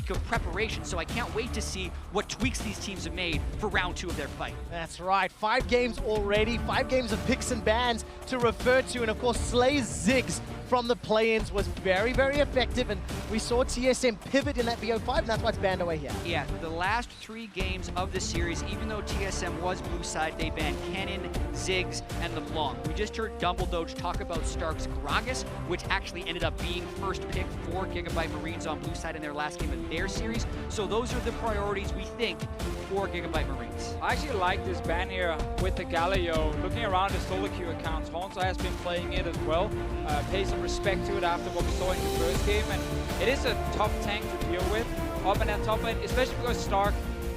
week of preparation, so I can't wait to see what tweaks these teams have made for round 2 of their fight. That's right, 5 games already, 5 games of picks and bans to refer to, and of course Slay's Ziggs from the play-ins was very, very effective, and we saw TSM pivot in that BO5, and that's why it's banned away here. Yeah, the last 3 games of the series, even though TSM was blue side, they banned Kennen, Ziggs, and LeBlanc. We just heard Dumbledore talk about Stark's Gragas, which actually ended up being first pick for Gigabyte Marines on blue side in their last game of their series. So those are the priorities we think for Gigabyte Marines. I actually like this ban here with the Galileo. Looking around his solo queue accounts, Hauntzer has been playing it as well. Pay some respect to it after what we saw in the first game, and it is a tough tank to deal with up in that top lane, especially because Stark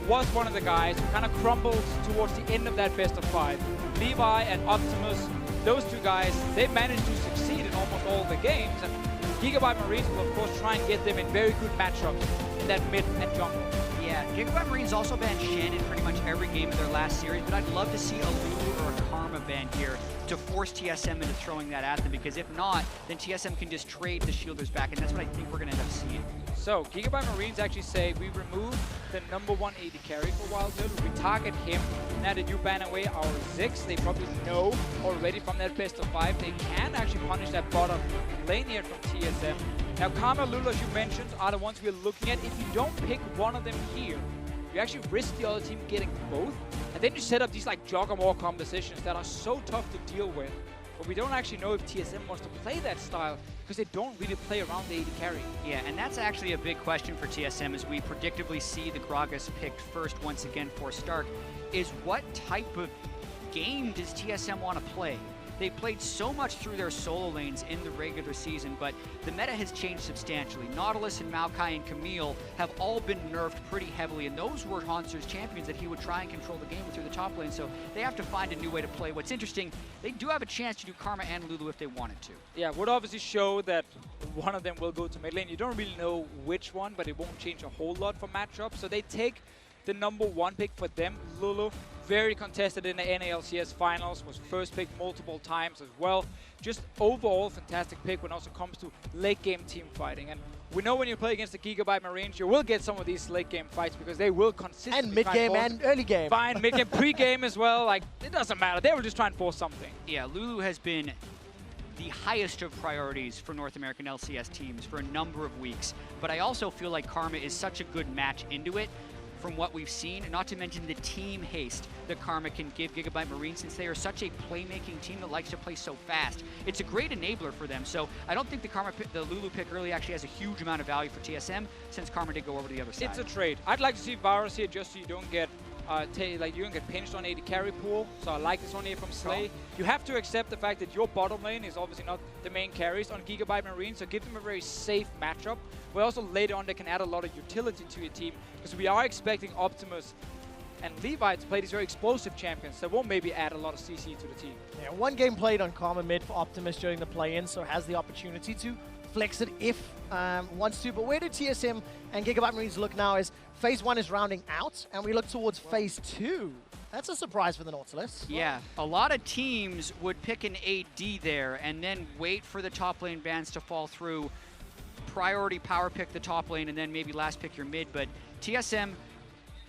was one of the guys who kind of crumbled towards the end of that best of 5. Levi and Optimus, those 2 guys, they managed to succeed in almost all the games, and Gigabyte Marines will of course try and get them in very good matchups in that mid and jungle. Yeah, Gigabyte Marines also banned Shannon pretty much every game of their last series, but I'd love to see a Lulu or a Karma ban here to force TSM into throwing that at them, because if not, then TSM can just trade the shielders back, and that's what I think we're going to end up seeing. So, Gigabyte Marines actually say we remove the #1 AD carry for WildTurtle. We target him. Now that you ban away our Ziggs, they probably know already from that best of 5 they can actually punish that bottom lane here from TSM. Now, Karma, Lulu, as you mentioned, are the ones we're looking at. If you don't pick one of them here, you actually risk the other team getting both, and then you set up these like Jogger-More compositions that are so tough to deal with. But we don't actually know if TSM wants to play that style, because they don't really play around the AD carry. Yeah, and that's actually a big question for TSM as we predictably see the Gragas picked first once again for Stark, is what type of game does TSM want to play? They played so much through their solo lanes in the regular season, but the meta has changed substantially. Nautilus and Maokai and Camille have all been nerfed pretty heavily, and those were Hauntzer's champions that he would try and control the game through the top lane, so they have to find a new way to play. What's interesting, they do have a chance to do Karma and Lulu if they wanted to. Yeah, would obviously show that one of them will go to mid lane. You don't really know which one, but it won't change a whole lot for matchups, so they take the #1 pick for them, Lulu. Very contested in the NALCS finals, was first pick multiple times as well. Just overall fantastic pick when it also comes to late game team fighting. And we know when you play against the Gigabyte Marines, you will get some of these late game fights because they will consistently and mid game and early game. Fine, mid game, pre game as well. Like, it doesn't matter. They will just try and force something. Yeah, Lulu has been the highest of priorities for North American LCS teams for a number of weeks. But I also feel like Karma is such a good match into it from what we've seen, and not to mention the team haste that Karma can give Gigabyte Marines, since they are such a playmaking team that likes to play so fast. It's a great enabler for them, so I don't think the Lulu pick early actually has a huge amount of value for TSM, since Karma did go over to the other side. It's a trade. I'd like to see Varus here just so you don't get you don't get pinched on AD carry pool, so I like this one here from Slay. You have to accept the fact that your bottom lane is obviously not the main carries on Gigabyte Marines, so give them a very safe matchup. But also later on they can add a lot of utility to your team, because we are expecting Optimus and Levi to play these very explosive champions that won't maybe add a lot of CC to the team. Yeah, 1 game played on Karma mid for Optimus during the play-in, so has the opportunity to flex it if wants to. But where do TSM and Gigabyte Marines look now is Phase 1 is rounding out, and we look towards Phase 2. That's a surprise for the Nautilus. Yeah, a lot of teams would pick an AD there and then wait for the top lane bans to fall through. Priority power pick the top lane and then maybe last pick your mid, but TSM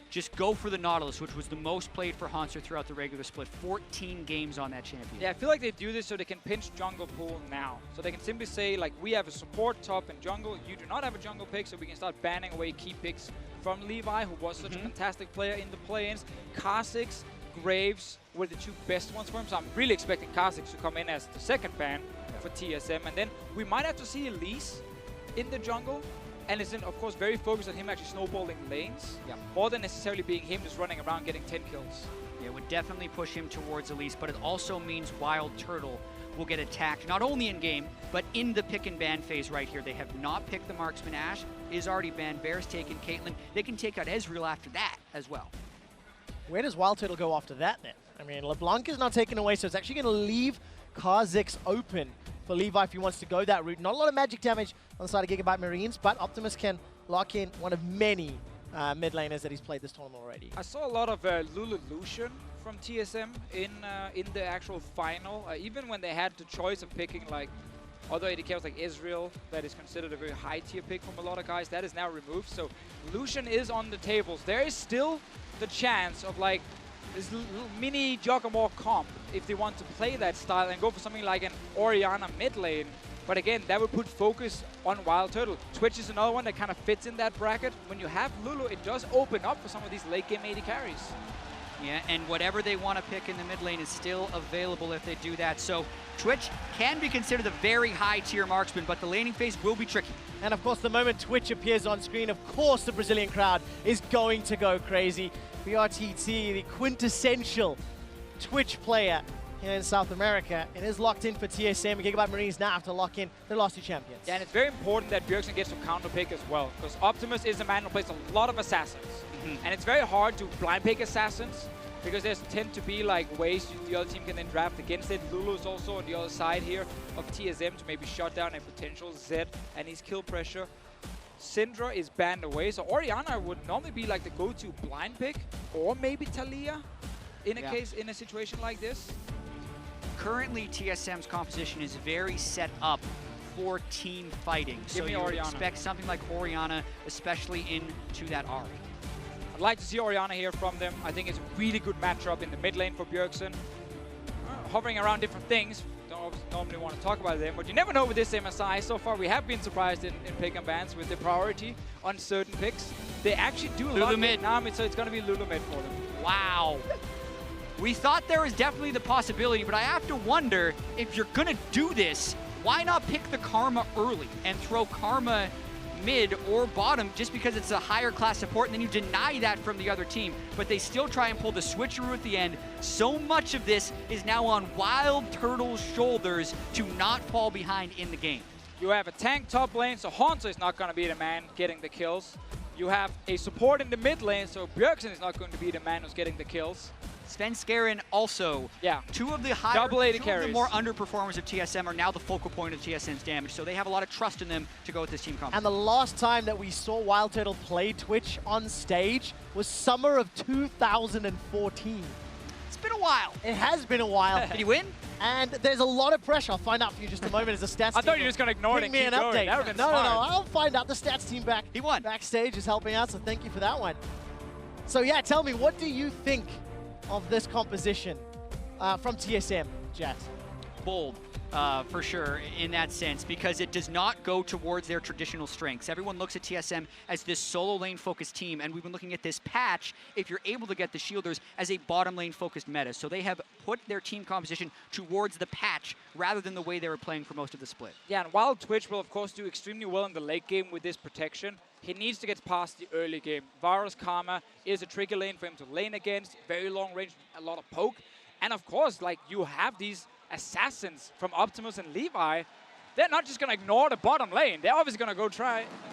just go for the Nautilus, which was the most played for Hauntzer throughout the regular split. 14 games on that champion. Yeah, I feel like they do this so they can pinch jungle pool now. So they can simply say, like, we have a support top and jungle. You do not have a jungle pick, so we can start banning away key picks from Levi, who was such a fantastic player in the play-ins. Kha'Zix, Graves were the 2 best ones for him, so I'm really expecting Kha'Zix to come in as the second ban for TSM. And then we might have to see Elise in the jungle. And it's, of course, very focused on him actually snowballing lanes, more than necessarily being him just running around getting 10 kills. Yeah, it would definitely push him towards Elise, but it also means WildTurtle will get attacked, not only in-game, but in the pick and ban phase right here. They have not picked the marksman. Ashe is already banned. Bear's taken. Caitlyn, they can take out Ezreal after that as well. Where does WildTurtle go after that then? I mean, LeBlanc is not taken away, so it's actually going to leave Kha'Zix open for Levi if he wants to go that route. Not a lot of magic damage on the side of Gigabyte Marines, but Optimus can lock in one of many mid laners that he's played this tournament already. I saw a lot of Lulu from TSM in the actual final. Even when they had the choice of picking like Other AD carries like Israel, that is considered a very high tier pick from a lot of guys, that is now removed. So Lucian is on the tables. There is still the chance of like this little mini Joggermore comp if they want to play that style and go for something like an Orianna mid lane. But again, that would put focus on WildTurtle. Twitch is another one that kind of fits in that bracket. When you have Lulu, it does open up for some of these late game AD carries. Yeah, and whatever they want to pick in the mid lane is still available if they do that. So Twitch can be considered a very high tier marksman, but the laning phase will be tricky. And of course, the moment Twitch appears on screen, of course the Brazilian crowd is going to go crazy. BRTT, the quintessential Twitch player here in South America, and is locked in for TSM. And Gigabyte Marines now have to lock in their last two champions. Yeah, and it's very important that Bjergsen gets some counter pick as well, because Optimus is a man who plays a lot of assassins. And it's very hard to blind pick assassins, because there's tend to be like ways the other team can then draft against it. Lulu is also on the other side here of TSM to maybe shut down a potential Zed and his kill pressure. Syndra is banned away, so Orianna would normally be like the go-to blind pick, or maybe Talia in a situation like this. Currently, TSM's composition is very set up for team fighting. So you would expect something like Orianna, especially into that Ahri. I'd like to see Orianna here from them. I think it's a really good matchup in the mid lane for Bjergsen. Hovering around different things. Don't normally want to talk about them, but you never know with this MSI. So far, we have been surprised in pick and bans with the priority on certain picks. They actually do a lot mid Nami, so it's going to be Lulu mid for them. Wow. We thought there was definitely the possibility, but I have to wonder, if you're going to do this, why not pick the Karma early and throw Karma mid or bottom just because it's a higher class support, and then you deny that from the other team, but they still try and pull the switcheroo at the end. So much of this is now on WildTurtle's shoulders to not fall behind in the game. You have a tank top lane, so Hauntzer is not going to be the man getting the kills. You have a support in the mid lane, so Bjergsen is not going to be the man who's getting the kills. Svenskeren also. Yeah. Two of the more underperformers of TSM are now the focal point of TSM's damage, so they have a lot of trust in them to go with this team comp. And the last time that we saw WildTurtle play Twitch on stage was summer of 2014. It's been a while. It has been a while. Did he win? And there's a lot of pressure. I'll find out for you in just a moment as the stats team. I thought you were just going to ignore it and keep going. That would have been smart. No, I'll find out. The stats team he won. Backstage is helping out, so thank you for that one. So yeah, tell me, what do you think of this composition from TSM, Jatt? Bold, for sure, in that sense, because it does not go towards their traditional strengths. Everyone looks at TSM as this solo lane-focused team, and we've been looking at this patch, if you're able to get the shielders, as a bottom lane-focused meta. So they have put their team composition towards the patch rather than the way they were playing for most of the split. Yeah, and while Twitch will, of course, do extremely well in the late game with this protection, he needs to get past the early game. Varus Karma is a tricky lane for him to lane against, very long range, a lot of poke. And of course, like, you have these assassins from Optimus and Levi. They're not just going to ignore the bottom lane. They're obviously going to go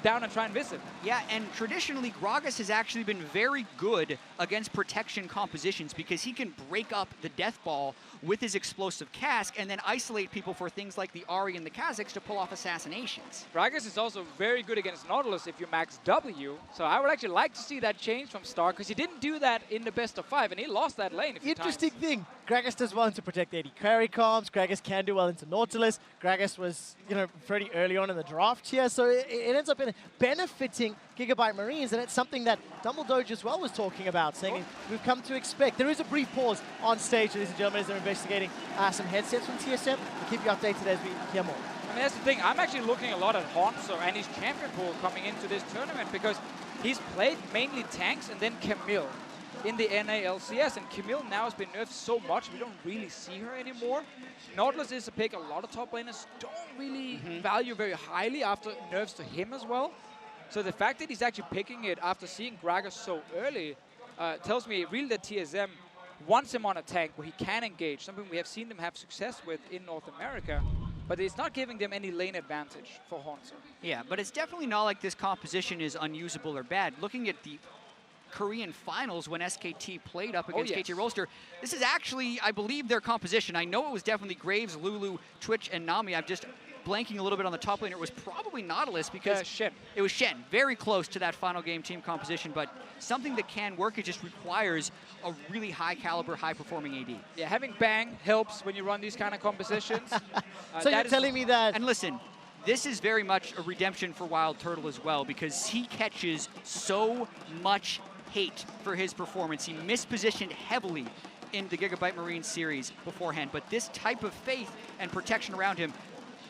down and try and visit. Yeah, and traditionally, Gragas has actually been very good against protection compositions because he can break up the death ball with his explosive cask and then isolate people for things like the Ahri and the Kha'Zix to pull off assassinations. Gragas is also very good against Nautilus if you max W, so I would actually like to see that change from start because he didn't do that in the best of 5 and he lost that lane a few Interesting times. thing, Gragas does well to protect AD carry comms, Gragas can do well into Nautilus, Gragas was, you know, pretty early on in the draft here, so it ends up benefiting Gigabyte Marines, and it's something that Dumbledore as well was talking about, saying we've come to expect. There is a brief pause on stage, ladies and gentlemen, as they're investigating some headsets from TSM. We'll keep you updated as we hear more. I mean, that's the thing. I'm actually looking a lot at Hauntzer and his champion pool coming into this tournament because he's played mainly tanks and then Camille in the NALCS, and Camille now has been nerfed so much we don't really see her anymore. Nautilus is a pick a lot of top laners don't really value very highly after nerfs to him as well. So the fact that he's actually picking it after seeing Gragas so early tells me really that TSM wants him on a tank where he can engage, something we have seen them have success with in North America, but it's not giving them any lane advantage for Hauntzer. Yeah, but it's definitely not like this composition is unusable or bad. Looking at the Korean finals when SKT played up against KT Rolster, this is actually, I believe, their composition. I know it was definitely Graves, Lulu, Twitch, and Nami. I've just blanking a little bit on the top laner. It was probably Nautilus because Shen. it was Shen. Very close to that final game team composition, but something that can work, it just requires a really high caliber, high performing AD. Yeah, having Bang helps when you run these kind of compositions. So you're telling me that... And listen, this is very much a redemption for WildTurtle as well, because he catches so much hate for his performance. He mispositioned heavily in the Gigabyte Marines series beforehand, but this type of faith and protection around him,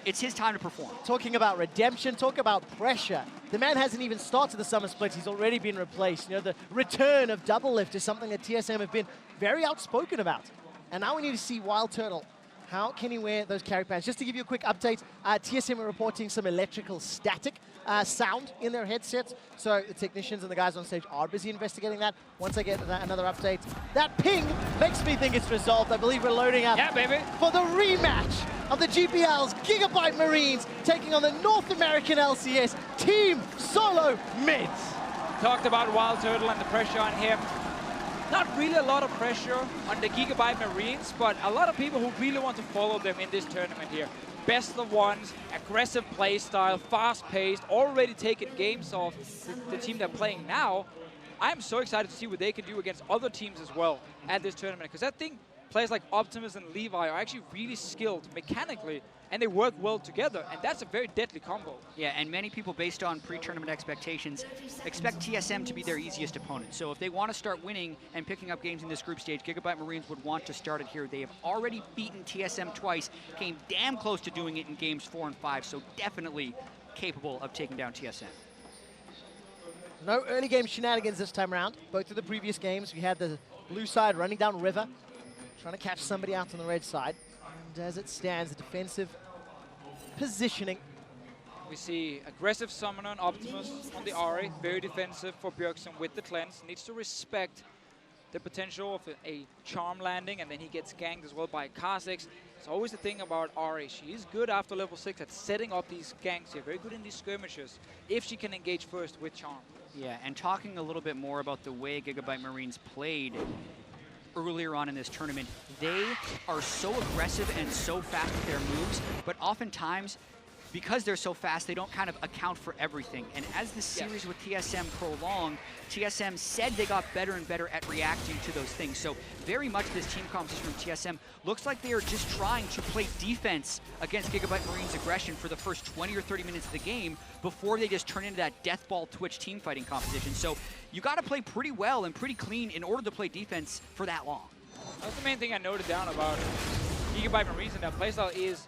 it's his time to perform. Talking about redemption, talk about pressure. The man hasn't even started the summer split. He's already been replaced. You know, the return of double lift is something that TSM have been very outspoken about. And now we need to see WildTurtle. How can he wear those carry pants? Just to give you a quick update, TSM are reporting some electrical static sound in their headsets. So the technicians and the guys on stage are busy investigating that. Once I get another update, that ping makes me think it's resolved. I believe we're loading up for the rematch of the GPL's Gigabyte Marines taking on the North American LCS Team Solomid. Talked about WildTurtle and the pressure on him. Not really a lot of pressure on the Gigabyte Marines, but a lot of people who really want to follow them in this tournament here. Best of ones, aggressive play style, fast-paced, already taken games off the team they're playing now. I'm so excited to see what they can do against other teams as well at this tournament, because I think players like Optimus and Levi are actually really skilled mechanically, and they work well together, and that's a very deadly combo. Yeah, and many people, based on pre-tournament expectations, expect TSM to be their easiest opponent. So if they want to start winning and picking up games in this group stage, Gigabyte Marines would want to start it here. They have already beaten TSM twice, came damn close to doing it in games 4 and 5, so definitely capable of taking down TSM. No early game shenanigans this time around. Both of the previous games, we had the blue side running down river, trying to catch somebody out on the red side. And as it stands, the defensive positioning. We see aggressive summoner on Optimus on the Ahri, very defensive for Bjergsen with the cleanse. Needs to respect the potential of a charm landing, and then he gets ganked as well by Kha'Zix. It's always the thing about Ahri. She is good after level 6 at setting up these ganks here, very good in these skirmishes, if she can engage first with charm. Yeah, and talking a little bit more about the way Gigabyte Marines played earlier on in this tournament, they are so aggressive and so fast with their moves, but oftentimes, because they're so fast, they don't kind of account for everything. And as the series with TSM prolonged, TSM said they got better and better at reacting to those things. So very much this team composition from TSM looks like they are just trying to play defense against Gigabyte Marines' aggression for the first 20 or 30 minutes of the game before they just turn into that deathball Twitch team fighting composition. So you got to play pretty well and pretty clean in order to play defense for that long. That's the main thing I noted down about Gigabyte Marines and their playstyle is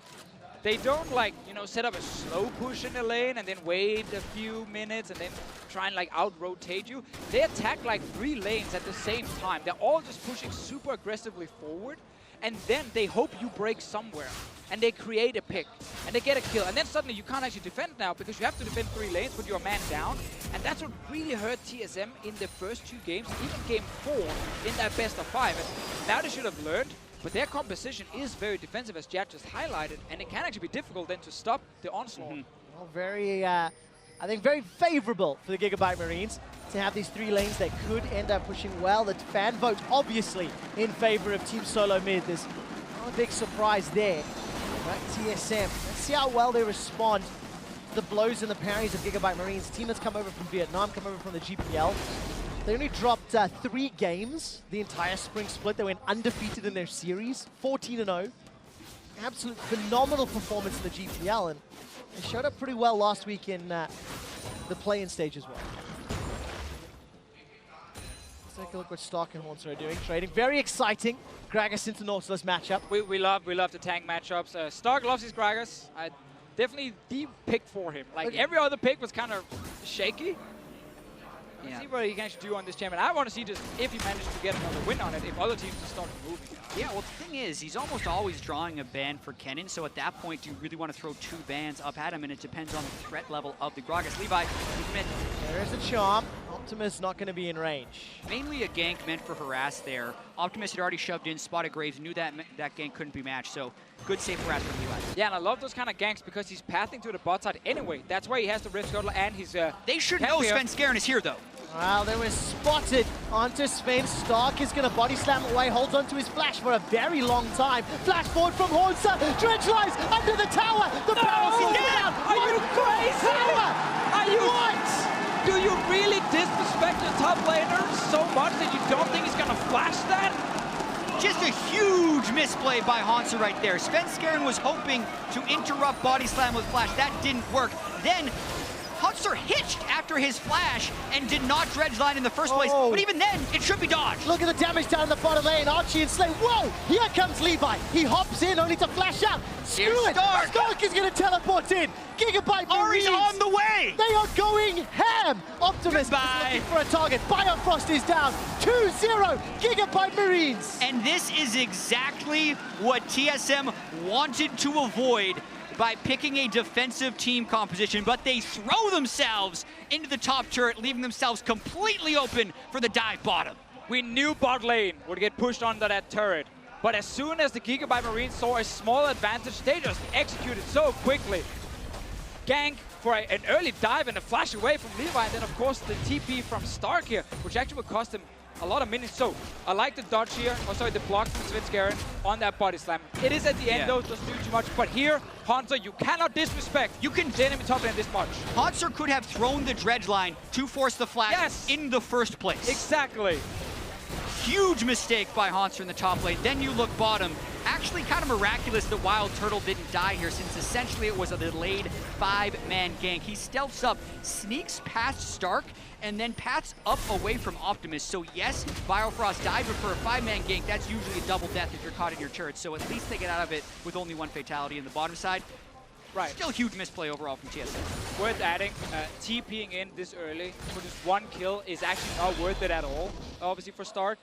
they don't, like, you know, set up a slow push in the lane and then wait a few minutes and then try and, like, out-rotate you. They attack, like, 3 lanes at the same time. They're all just pushing super aggressively forward, and then they hope you break somewhere. And they create a pick, and they get a kill. And then suddenly you can't actually defend now because you have to defend 3 lanes with your man down. And that's what really hurt TSM in the first 2 games, even game 4 in that best of 5. And now they should have learned. But their composition is very defensive, as Jatt just highlighted, and it can actually be difficult then to stop the onslaught. Well, very, I think very favorable for the Gigabyte Marines to have these 3 lanes that could end up pushing well. The fan vote obviously in favor of Team Solomid. There's no big surprise there. But TSM, let's see how well they respond to the blows and the parries of Gigabyte Marines. A team that's come over from Vietnam, come over from the GPL. They only dropped 3 games the entire spring split. They went undefeated in their series, 14-0. Absolute phenomenal performance in the GPL, and they showed up pretty well last week in the play-in stage as well. Let's take a look what Stark and Hauntzer are doing. Trading, very exciting. Gragas into Nautilus matchup. We love the tank matchups. Stark loves his Gragas. Definitely the pick for him. Like, every other pick was kind of shaky. Yeah. See what he can actually do on this champion. I want to see just if he manages to get another win on it, if other teams just start moving. Yeah, well, the thing is, he's almost always drawing a ban for Kennen, so at that point, do you really want to throw 2 bans up at him? And it depends on the threat level of the Gragas. Levi, mid. There's a charm. Optimus not going to be in range. Mainly a gank meant for harass there. Optimus had already shoved in, spotted Graves, knew that that gank couldn't be matched, so good safe harass from Levi. Yeah, and I love those kind of ganks because he's pathing to the bot side anyway. That's why he has the Rift Scuttle and his They should know Svenskeren is here, though. Well, they were spotted onto Sven. Stark is going to body slam away, holds onto his flash for a very long time. Flash forward from Hauntzer. Dredge lies under the tower. The power falls down. Are you crazy? Power. Are you what? Do you really disrespect the top laner so much that you don't think he's going to flash that? Just a huge misplay by Hauntzer right there. Svenskeren was hoping to interrupt body slam with flash. That didn't work. Then Hauntzer hitched after his flash and did not dredge line in the first place. But even then, it should be dodged. Look at the damage down in the bottom lane. Archie and Slay. Whoa! Here comes Levi. He hops in only to flash out. Screw it. Stark is going to teleport in. Gigabyte Marines. Ahri's on the way. They are going ham. Optimus is looking for a target. Biofrost is down. 2-0. Gigabyte Marines. And this is exactly what TSM wanted to avoid by picking a defensive team composition, but they throw themselves into the top turret, leaving themselves completely open for the dive bottom. We knew bot lane would get pushed under that turret, but as soon as the Gigabyte Marines saw a small advantage, they just executed so quickly. Gank for an early dive and a flash away from Levi, and then of course the TP from Stark here, which actually would cost him a lot of minutes. So I like the dodge here, the block from Svenskeren on that body slam. It is at the end though, just do too much. But here, Hauntzer, you cannot disrespect. You can the enemy top lane this much. Hauntzer could have thrown the dredge line to force the flash in the first place. Exactly. Huge mistake by Hauntzer in the top lane. Then you look bottom. Actually kind of miraculous that WildTurtle didn't die here, since essentially it was a delayed 5-man gank. He stealths up, sneaks past Stark, and then paths up away from Optimus. So yes, Biofrost died, but for a 5-man gank, that's usually a double death if you're caught in your turret. So at least they get out of it with only one fatality in the bottom side. Right. Still huge misplay overall from TSM. Worth adding, TPing in this early for just one kill is actually not worth it at all, obviously for Stark.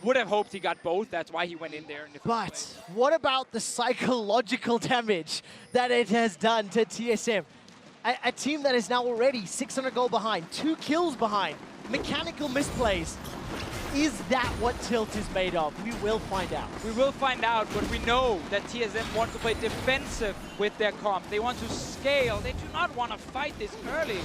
Would have hoped he got both, that's why he went in there in the first place. What about the psychological damage that it has done to TSM? A team that is now already 600 gold behind, 2 kills behind, mechanical misplays. Is that what Tilt is made of? We will find out. We will find out, but we know that TSM wants to play defensive with their comp. They want to scale. They do not want to fight this early.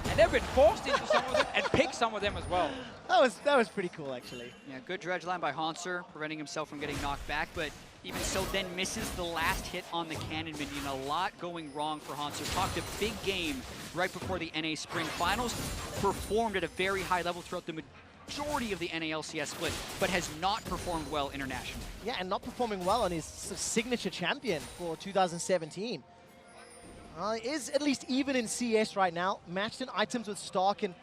And they've been forced into some of them and pick some of them as well. That was pretty cool, actually. Yeah, good dredge line by Hauntzer, preventing himself from getting knocked back, but even so then misses the last hit on the cannon minion. A lot going wrong for Hauntzer. Talked a big game right before the NA Spring Finals, performed at a very high level throughout the majority of the NALCS split, but has not performed well internationally. Yeah, and not performing well on his signature champion for 2017. Is at least even in CS right now. Matched in items with Stark, and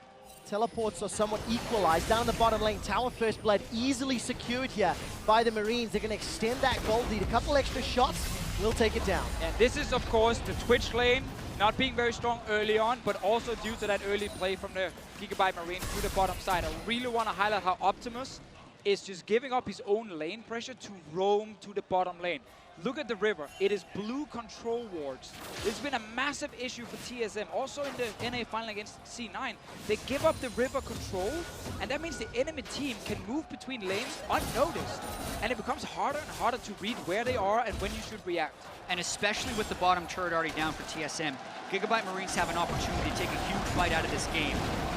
teleports are somewhat equalized. Down the bottom lane, Tower First Blood easily secured here by the Marines. They're going to extend that gold lead. A couple extra shots will take it down. And this is, of course, the Twitch lane not being very strong early on, but also due to that early play from the Gigabyte Marine to the bottom side. I really want to highlight how Optimus is just giving up his own lane pressure to roam to the bottom lane. Look at the river. It is blue control wards. It's been a massive issue for TSM. Also in the NA final against C9, they give up the river control, and that means the enemy team can move between lanes unnoticed. And it becomes harder and harder to read where they are and when you should react. And especially with the bottom turret already down for TSM, Gigabyte Marines have an opportunity to take a huge bite out of this game.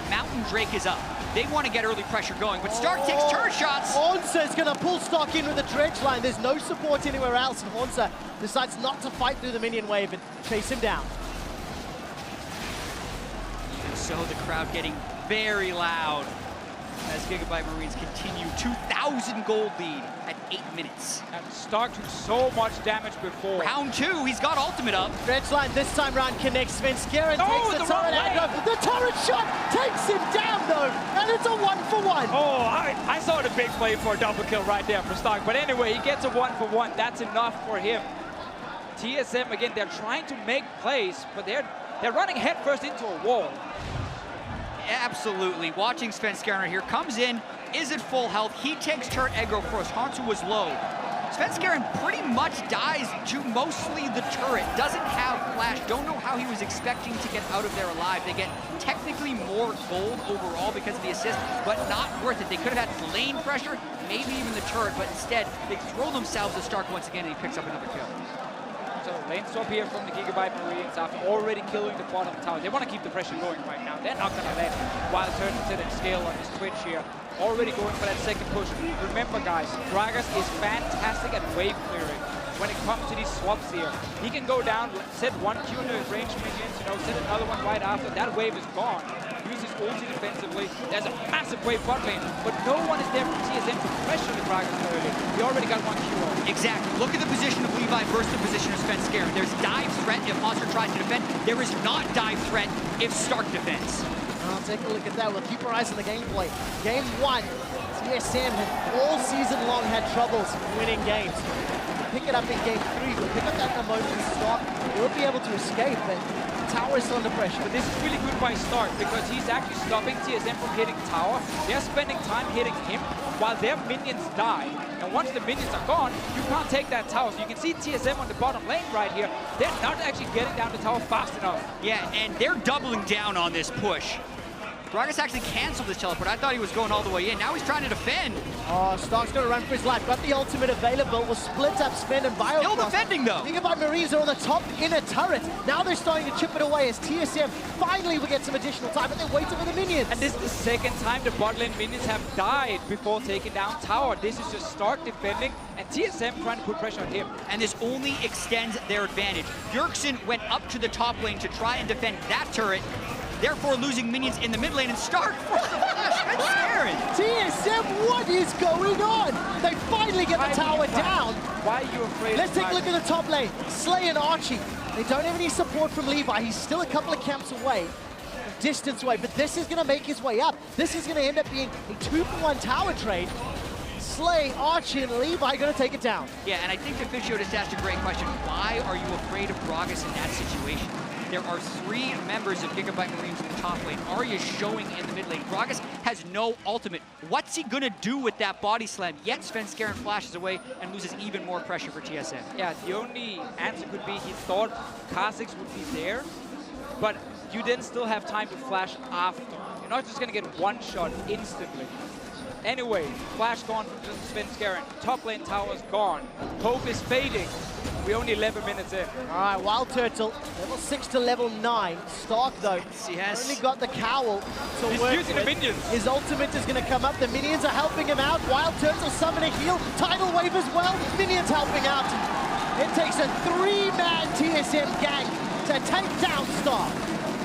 Mountain Drake is up. They want to get early pressure going, but Stark takes turret shots. Hauntzer is going to pull Stark in with the dredge line. There's no support anywhere else, and Hauntzer decides not to fight through the minion wave and chase him down. Even so, the crowd getting very loud as Gigabyte Marines continue 2,000 gold lead at 8 minutes. And Stark took so much damage before. Round 2, he's got ultimate up. Dredge line this time round connects. Svenskeren takes the turret aggro. The turret shot takes him down though, and it's a 1-for-1. Oh, I saw the big play for a double kill right there for Stark. But anyway, he gets a 1-for-1. That's enough for him. TSM, again, they're trying to make plays, but they're running headfirst into a wall. Absolutely. Watching Svenskeren here, comes in, is at full health. He takes turret aggro first. Hauntzer was low. Svenskeren pretty much dies to mostly the turret. Doesn't have flash. Don't know how he was expecting to get out of there alive. They get technically more gold overall because of the assist, but not worth it. They could have had lane pressure, maybe even the turret, but instead they throw themselves at Stark once again, and he picks up another kill. So So lane swap here from the Gigabyte Marines after already killing the bottom tower. They want to keep the pressure going right now. They're not going to let WildTurtle sit and scale on his Twitch here. Already going for that second push. Remember guys, Gragas is fantastic at wave clearing. When it comes to these swaps here, he can go down, set one Q into his range minions, you know, set another one right after. That wave is gone. Use his ulti defensively. There's a massive wave bot lane, but no one is there from TSM to pressure the Gragas early. He already got one Q on. Exactly. Look at the position of Levi versus the position of Svenskeren. There's dive threat if Hauntzer tries to defend. There is not dive threat if Stark defends. I'll take a look at that. We'll keep our eyes on the gameplay. Game 1, TSM had all season long had troubles winning games. Pick it up in game 3, we'll pick up that momentum Stark. We'll be able to escape, but tower is still under pressure. But this is really good by Stark because he's actually stopping TSM from hitting tower. They're spending time hitting him while their minions die. And once the minions are gone, you can't take that tower. So you can see TSM on the bottom lane right here. They're not actually getting down the tower fast enough. Yeah, and they're doubling down on this push. Gragas actually canceled his teleport. I thought he was going all the way in. Now he's trying to defend. Oh, Stark's going to run for his life. Got the ultimate available. Will split up Sven and Biofrost. Still defending, though. Gigabyte Marines are on the top inner turret. Now they're starting to chip it away as TSM finally will get some additional time, but they're waiting for the minions. And this is the second time the bot lane minions have died before taking down tower. This is just Stark defending and TSM trying to put pressure on him. And this only extends their advantage. Bjergsen went up to the top lane to try and defend that turret, therefore losing minions in the mid lane, and Stark forced the flash. Svenskeren. TSM, what is going on? They finally get the tower down. Why are you afraid? Let's take a look at the top lane. Slay and Archie. They don't have any support from Levi. He's still a couple of camps away, distance away, but this is going to make his way up. This is going to end up being a 2-for-1 tower trade. Slay, Archie, and Levi going to take it down. Yeah, and I think Deficio just asked a great question. Why are you afraid of Gragas in that situation? There are 3 members of Gigabyte Marines in the top lane. Ahri is showing in the mid lane. Gragas has no ultimate. What's he gonna do with that body slam? Yet Svenskeren flashes away and loses even more pressure for TSM. Yeah, the only answer could be he thought Kha'Zix would be there, but you then still have time to flash after. You're not just gonna get one shot instantly. Anyway, flash gone from Svenskeren. Top lane tower's gone. Hope is fading. We're only 11 minutes in. All right, WildTurtle, level 6 to level 9. Stark, though, Yes. only got the cowl to He's work using with. the minions. His ultimate is going to come up. The minions are helping him out. WildTurtle summon a heal. Tidal wave as well. Minions helping out. It takes a 3-man TSM gang to take down Stark.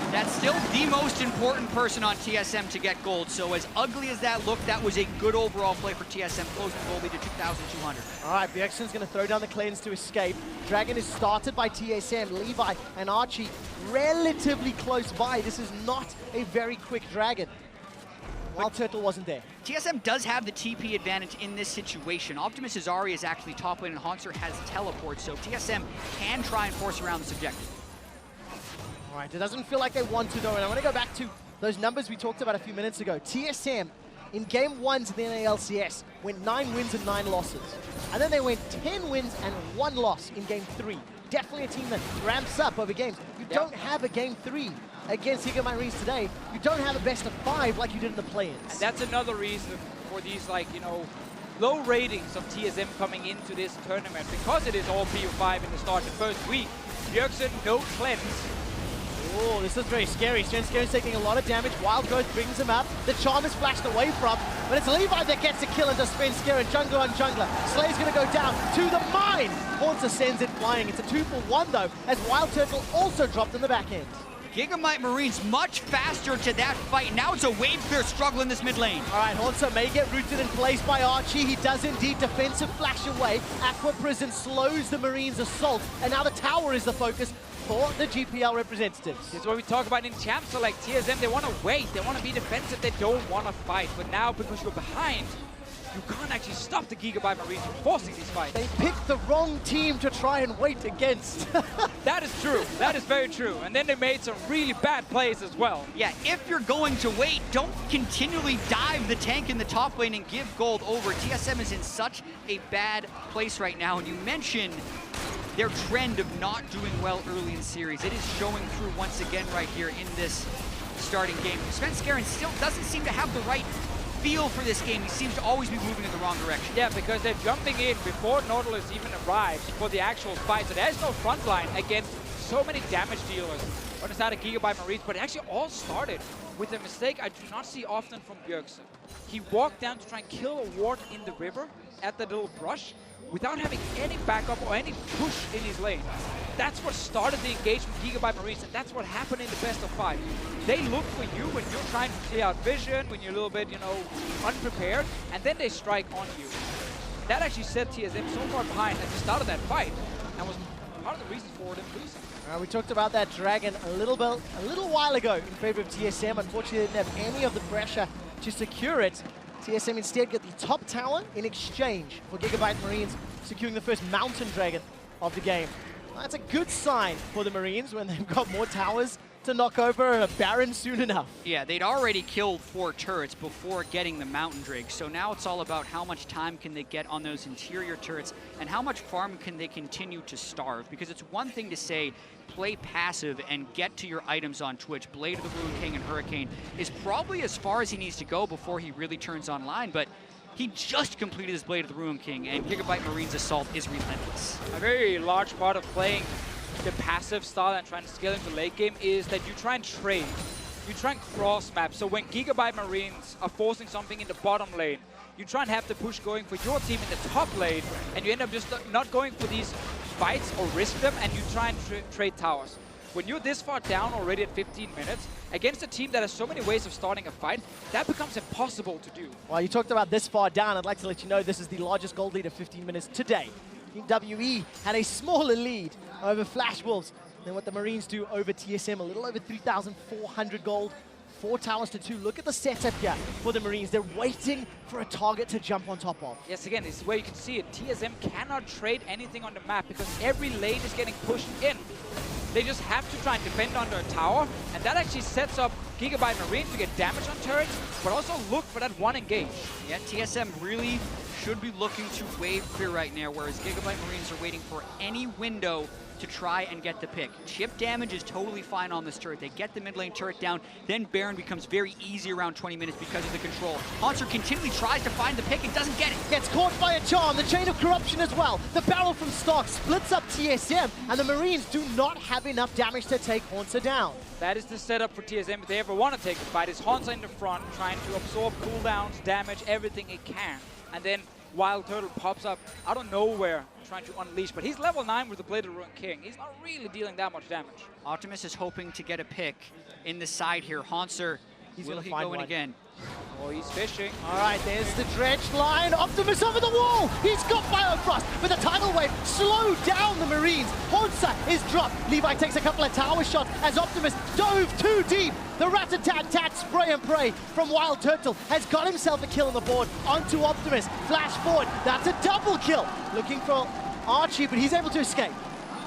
That's still the most important person on TSM to get gold. So as ugly as that looked, that was a good overall play for TSM, close the gold lead to 2,200. All right, Bjergsen's going to throw down the clans to escape. Dragon is started by TSM. Levi and Archie relatively close by. This is not a very quick Dragon. WildTurtle wasn't there. TSM does have the TP advantage in this situation. Optimus' Ahri is actually top lane and Hauntzer has teleport, so TSM can try and force around this objective. All right, it doesn't feel like they want to, though, and I want to go back to those numbers we talked about a few minutes ago. TSM, in game 1s of the NALCS, went 9 wins and 9 losses. And then they went 10 wins and 1 loss in game 3. Definitely a team that ramps up over games. You don't have a game 3 against Gigabyte Marines today. You don't have a best of 5 like you did in the play-ins. And that's another reason for these, like, you know, low ratings of TSM coming into this tournament. Because it is all PO5 in the start, the first week. Bjergsen, no cleanse. Oh, this is very scary. Svenskeren taking a lot of damage. Wild Growth brings him up. The charm is flashed away from, but it's Levi that gets the kill into Svenskeren. Jungler on jungler. Slay's going to go down to the mine. Hauntzer sends it flying. It's a 2-for-1 though, as WildTurtle also dropped in the back end. Gigabyte Marines much faster to that fight. Now it's a wave clear struggle in this mid lane. All right, Hauntzer may get rooted in place by Archie. He does indeed defensive flash away. Aqua Prison slows the Marines' assault, and now the tower is the focus for the GPL representatives. This is what we talk about in champs. So like TSM, they want to wait. They want to be defensive. They don't want to fight. But now, because you're behind, you can't actually stop the Gigabyte Marines from forcing these fights. They picked the wrong team to try and wait against. That is true. That is very true. And then they made some really bad plays as well. Yeah, if you're going to wait, don't continually dive the tank in the top lane and give gold over. TSM is in such a bad place right now. And you mentioned their trend of not doing well early in series. It is showing through once again right here in this starting game. Svenskeren still doesn't seem to have the right feel for this game. He seems to always be moving in the wrong direction. Yeah, because they're jumping in before Nautilus even arrives for the actual fight. So there's no front line against so many damage dealers on the side of Gigabyte Marines. But it actually all started with a mistake I do not see often from Bjergsen. He walked down to try and kill a ward in the river at the little brush without having any backup or any push in his lane. That's what started the engagement with Gigabyte Marines, and that's what happened in the best of 5. They look for you when you're trying to clear out vision, when you're a little bit, you know, unprepared, and then they strike on you. That actually set TSM so far behind at the start of that fight, and was part of the reasons for them losing. We talked about that Dragon a little while ago in favor of TSM. Unfortunately, they didn't have any of the pressure to secure it. TSM instead get the top tower in exchange for Gigabyte Marines securing the first Mountain Dragon of the game. That's a good sign for the Marines when they've got more towers to knock over and a Baron soon enough. Yeah, they'd already killed 4 turrets before getting the Mountain Drake, so now it's all about how much time can they get on those interior turrets and how much farm can they continue to starve, because it's one thing to say play passive and get to your items on Twitch. Blade of the Ruin King and Hurricane is probably as far as he needs to go before he really turns online, but he just completed his Blade of the Ruin King, and Gigabyte Marines Assault is relentless. A very large part of playing the passive style and trying to scale into late game is that you try and trade. You try and cross map. So when Gigabyte Marines are forcing something in the bottom lane, you try and have the push going for your team in the top lane, and you end up just not going for these fights or risk them, and you try and trade towers. When you're this far down already at 15 minutes, against a team that has so many ways of starting a fight, that becomes impossible to do. Well, you talked about this far down. I'd like to let you know this is the largest gold lead of 15 minutes today. WE had a smaller lead over Flash Wolves than what the Marines do over TSM, a little over 3,400 gold, 4 towers to 2. Look at the setup here for the Marines. They're waiting for a target to jump on top of. Yes, again, this is where you can see it. TSM cannot trade anything on the map because every lane is getting pushed in. They just have to try and defend under a tower, and that actually sets up Gigabyte Marines to get damage on turrets, but also look for that one engage. Yeah, TSM really should be looking to wave clear right now, whereas Gigabyte Marines are waiting for any window to try and get the pick. Chip damage is totally fine on this turret. They get the mid lane turret down, then Baron becomes very easy around 20 minutes because of the control. Hauntzer continually tries to find the pick and doesn't get it. Gets caught by a charm, the chain of corruption as well. The barrel from Stark splits up TSM, and the Marines do not have enough damage to take Hauntzer down. That is the setup for TSM if they ever want to take the fight. Is Hauntzer in the front, trying to absorb cooldowns, damage, everything it can. And then WildTurtle pops up out of nowhere trying to unleash, but he's level 9 with the Blade of the Ruin King. He's not really dealing that much damage. Optimus is hoping to get a pick in the side here. Hauntzer, will he go in again? Oh, he's fishing. All right, there's the dredged line. Optimus over the wall. He's got Biofrost, but the tidal wave slowed down the Marines. Hauntzer is dropped. Levi takes a couple of tower shots as Optimus dove too deep. The rat-a-tat-tat spray and pray from WildTurtle has got himself a kill on the board onto Optimus. Flash forward. That's a double kill. Looking for Archie, but he's able to escape.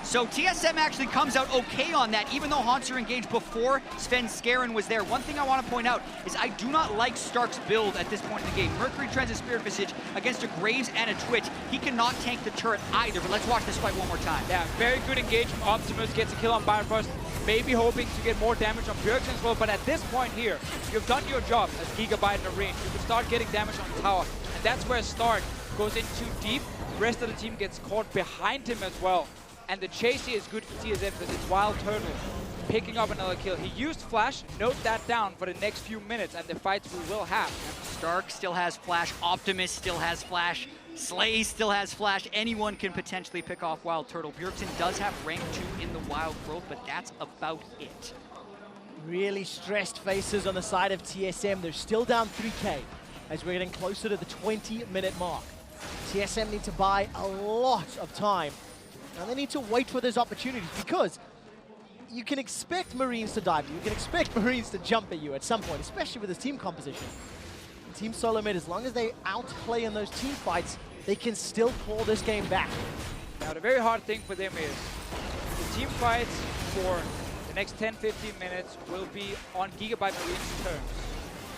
So TSM actually comes out okay on that, even though Hauntzer engaged before Svenskeren was there. One thing I want to point out is I do not like Stark's build at this point in the game. Mercury Trends and Spirit Visage against a Graves and a Twitch. He cannot tank the turret either, but let's watch this fight one more time. Yeah, very good engagement. Optimus gets a kill on Biofrost, maybe hoping to get more damage on Bjergsen as well, but at this point here, you've done your job as Gigabyte Marines. You can start getting damage on the tower, and that's where Stark goes in too deep. The rest of the team gets caught behind him as well. And the chase here is good for TSM because it's WildTurtle picking up another kill. He used Flash, note that down for the next few minutes and the fights we will have. Stark still has Flash, Optimus still has Flash, Slay still has Flash. Anyone can potentially pick off WildTurtle. Bjergsen does have rank 2 in the Wild Growth, but that's about it. Really stressed faces on the side of TSM. They're still down 3K as we're getting closer to the 20-minute mark. TSM need to buy a lot of time. And they need to wait for those opportunities because you can expect Marines to dive you. You can expect Marines to jump at you at some point, especially with this team composition. And Team Solomid, as long as they outplay in those team fights, they can still claw this game back. Now, the very hard thing for them is the team fights for the next 10-15 minutes will be on Gigabyte Marines' terms.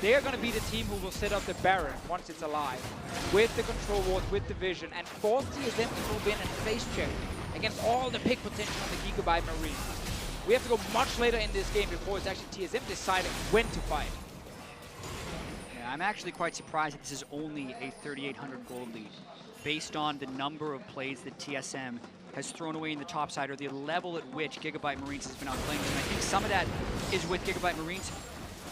They are going to be the team who will set up the Baron once it's alive, with the control ward, with the vision, and force TSM to move in and face check against all the pick potential on the Gigabyte Marines. We have to go much later in this game before it's actually TSM deciding when to fight. Yeah, I'm actually quite surprised that this is only a 3,800 gold lead, based on the number of plays that TSM has thrown away in the top side, or the level at which Gigabyte Marines has been outplaying them. And I think some of that is with Gigabyte Marines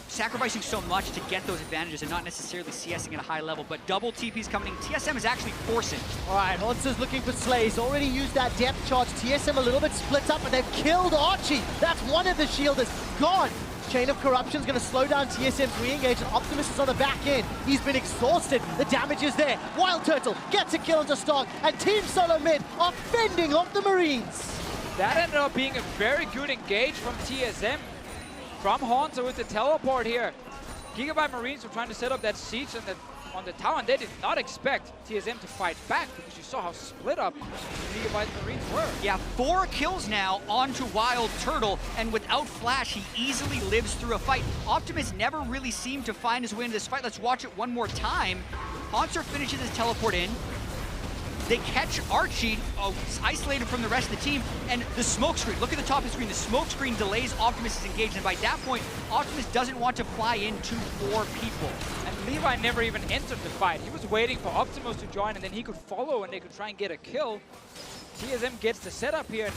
sacrificing so much to get those advantages and not necessarily CSing at a high level, but double TP's coming in. TSM is actually forcing. All right, Hauntzer's looking for Slay. He's already used that depth charge. TSM a little bit split up, but they've killed Archie. That's one of the shielders gone. Chain of Corruption's going to slow down TSM's re-engage, and Optimus is on the back end. He's been exhausted. The damage is there. WildTurtle gets a kill onto Stark, and Team Solomid are fending off the Marines. That ended up being a very good engage from TSM. From Hauntzer with the teleport here. Gigabyte Marines were trying to set up that siege on the tower, and they did not expect TSM to fight back, because you saw how split up Gigabyte Marines were. Yeah, 4 kills now onto WildTurtle, and without Flash, he easily lives through a fight. Optimus never really seemed to find his way into this fight. Let's watch it one more time. Hauntzer finishes his teleport in. They catch Archie, isolated from the rest of the team, and the smoke screen. Look at the top of the screen. The smoke screen delays Optimus' engagement, and by that point, Optimus doesn't want to fly into 4 people. And Levi never even entered the fight. He was waiting for Optimus to join, and then he could follow, and they could try and get a kill. TSM gets the setup here, and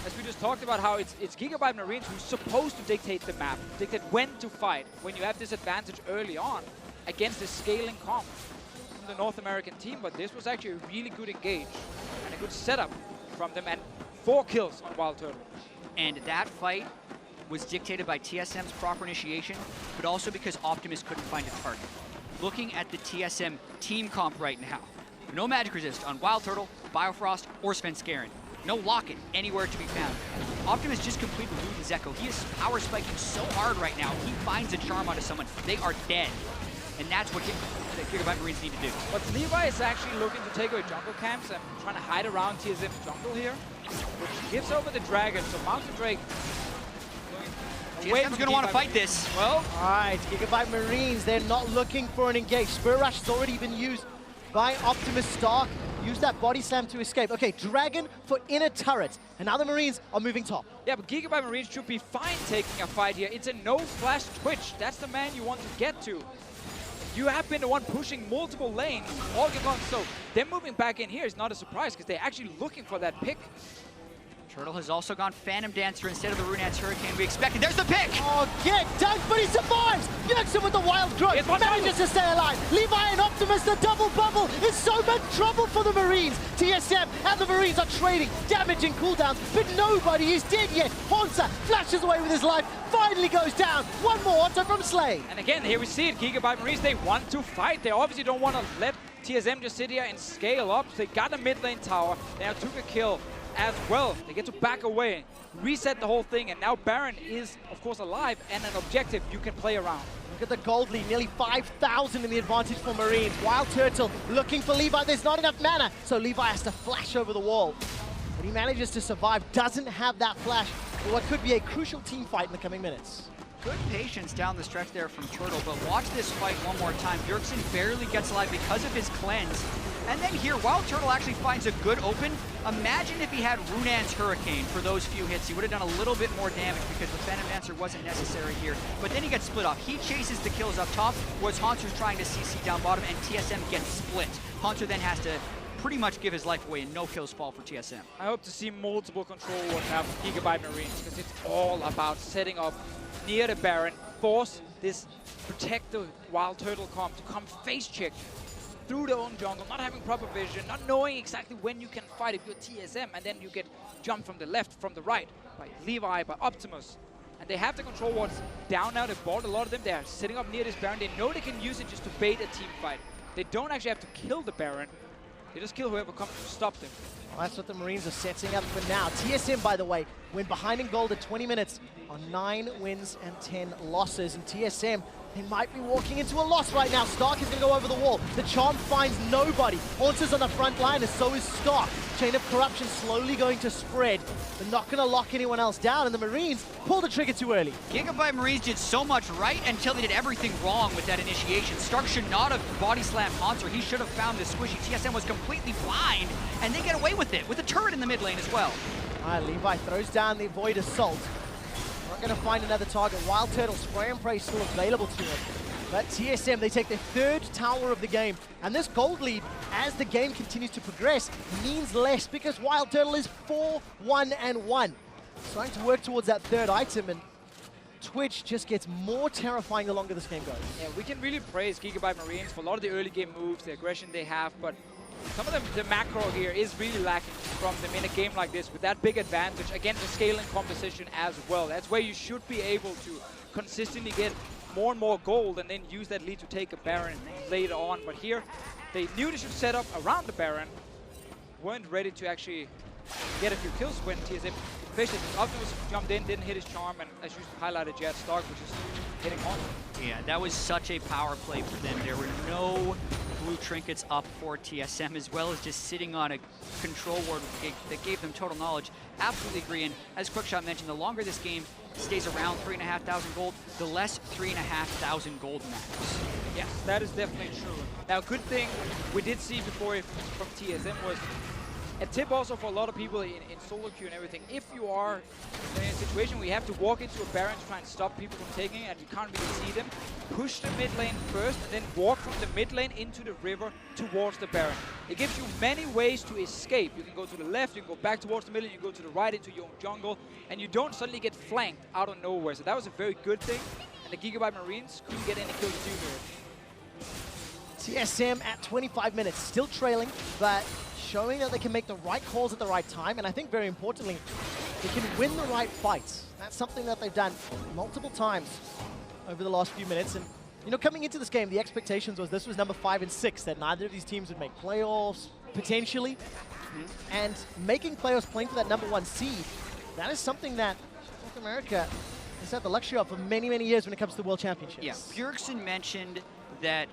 as we just talked about, how it's Gigabyte Marines who's supposed to dictate the map, dictate when to fight, when you have this advantage early on against the scaling comp the North American team. But this was actually a really good engage and a good setup from them, and 4 kills on WildTurtle. And that fight was dictated by TSM's proper initiation, but also because Optimus couldn't find a target. Looking at the TSM team comp right now, no magic resist on WildTurtle, Biofrost, or Svenskeren. No lock-in anywhere to be found. Optimus just completed Lulu Zeko. He is power spiking so hard right now, he finds a charm onto someone. They are dead. And that's what Gigabyte Marines need to do. But Levi is actually looking to take away jungle camps and trying to hide around TSM's jungle here, which gives over the dragon. So Mountain Drake TSM's going to want to fight this. Well, all right, Gigabyte Marines, they're not looking for an engage. Spear Rush has already been used by Optimus. Stark. Use that body slam to escape. Okay, Dragon for inner turret. And now the Marines are moving top. Yeah, but Gigabyte Marines should be fine taking a fight here. It's a no-flash Twitch. That's the man you want to get to. You have been the one pushing multiple lanes all game long, so them moving back in here is not a surprise, because they're actually looking for that pick. Turtle has also gone Phantom Dancer instead of the Runance Hurricane we expected. There's the pick! Oh, get done, but he survives! Bjergsen with the wild growth, manages to stay alive. Levi and Optimus, the double bubble is so much trouble for the Marines. TSM and the Marines are trading, damaging cooldowns, but nobody is dead yet. Hauntzer flashes away with his life, finally goes down. One more Hauntzer from Slay. And again, here we see it, Gigabyte Marines, they want to fight. They obviously don't want to let TSM just sit here and scale up. So they got a mid lane tower, they now took a kill as well. They get to back away, reset the whole thing, and now Baron is, of course, alive and an objective you can play around. Look at the gold lead, nearly 5,000 in the advantage for Marines. WildTurtle looking for Levi. There's not enough mana, so Levi has to flash over the wall. But he manages to survive, doesn't have that flash for what could be a crucial team fight in the coming minutes. Good patience down the stretch there from Turtle, but watch this fight one more time. Bjergsen barely gets alive because of his cleanse. And then here, WildTurtle actually finds a good open. Imagine if he had Runance Hurricane for those few hits. He would have done a little bit more damage because the Phantom Dancer wasn't necessary here. But then he gets split off. He chases the kills up top, whereas Hauntzer's trying to CC down bottom, and TSM gets split. Hauntzer then has to pretty much give his life away, and no kills fall for TSM. I hope to see multiple control wars now from Gigabyte Marines, because it's all about setting up near the Baron, force this protect the WildTurtle comp to come face check through their own jungle, not having proper vision, not knowing exactly when you can fight if you're TSM, and then you get jumped from the left, from the right, by Levi, by Optimus. And they have the control wards down now, they've bought a lot of them, they are sitting up near this Baron, they know they can use it just to bait a team fight. They don't actually have to kill the Baron, they just kill whoever comes to stop them. Well, that's what the Marines are setting up for now. TSM, by the way, went behind in gold at 20 minutes on 9 wins and 10 losses. And TSM, they might be walking into a loss right now. Stark is going to go over the wall. The charm finds nobody. Hauntzer's on the front line, and so is Stark. Chain of Corruption slowly going to spread. They're not going to lock anyone else down, and the Marines pulled the trigger too early. Gigabyte Marines did so much right until they did everything wrong with that initiation. Stark should not have body slammed Hauntzer. He should have found the squishy. TSM was completely blind, and they get away with it, with a turret in the mid lane as well. All right, Levi throws down the Void Assault. Not going to find another target. WildTurtle spray and pray still available to him. But TSM, they take their third tower of the game. And this gold lead, as the game continues to progress, means less because WildTurtle is 4-1-1. Trying to work towards that third item, and Twitch just gets more terrifying the longer this game goes. Yeah, we can really praise Gigabyte Marines for a lot of the early game moves, the aggression they have, but some of the macro here is really lacking from them in a game like this with that big advantage against the scaling composition as well. That's where you should be able to consistently get more and more gold and then use that lead to take a Baron later on. But here, they knew they should set up around the Baron, weren't ready to actually get a few kills when TSM efficient. Optimus jumped in, didn't hit his charm, and as you highlighted, Jatt Stark, which is hitting Hauntzer. Yeah, that was such a power play for them. There were no blue trinkets up for TSM, as well as just sitting on a control ward that gave them total knowledge. Absolutely agree, and as QuickShot mentioned, the longer this game stays around 3,500 gold, the less 3,500 gold matters. Yes, that is definitely true. Now, good thing we did see before from TSM was a tip also for a lot of people in solo queue and everything. If you are in a situation where you have to walk into a Baron to try and stop people from taking it and you can't really see them, push the mid lane first and then walk from the mid lane into the river towards the Baron. It gives you many ways to escape. You can go to the left, you can go back towards the middle, you can go to the right into your own jungle, and you don't suddenly get flanked out of nowhere. So that was a very good thing, and the Gigabyte Marines couldn't get any kills due to it. TSM at 25 minutes, still trailing, but showing that they can make the right calls at the right time, and I think very importantly, they can win the right fights. That's something that they've done multiple times over the last few minutes. And you know, coming into this game, the expectations was this was number 5 and 6, that neither of these teams would make playoffs, potentially. And making playoffs, playing for that number 1 seed, that is something that North America has had the luxury of for many, many years when it comes to the World Championships. Yeah, Bjergsen mentioned that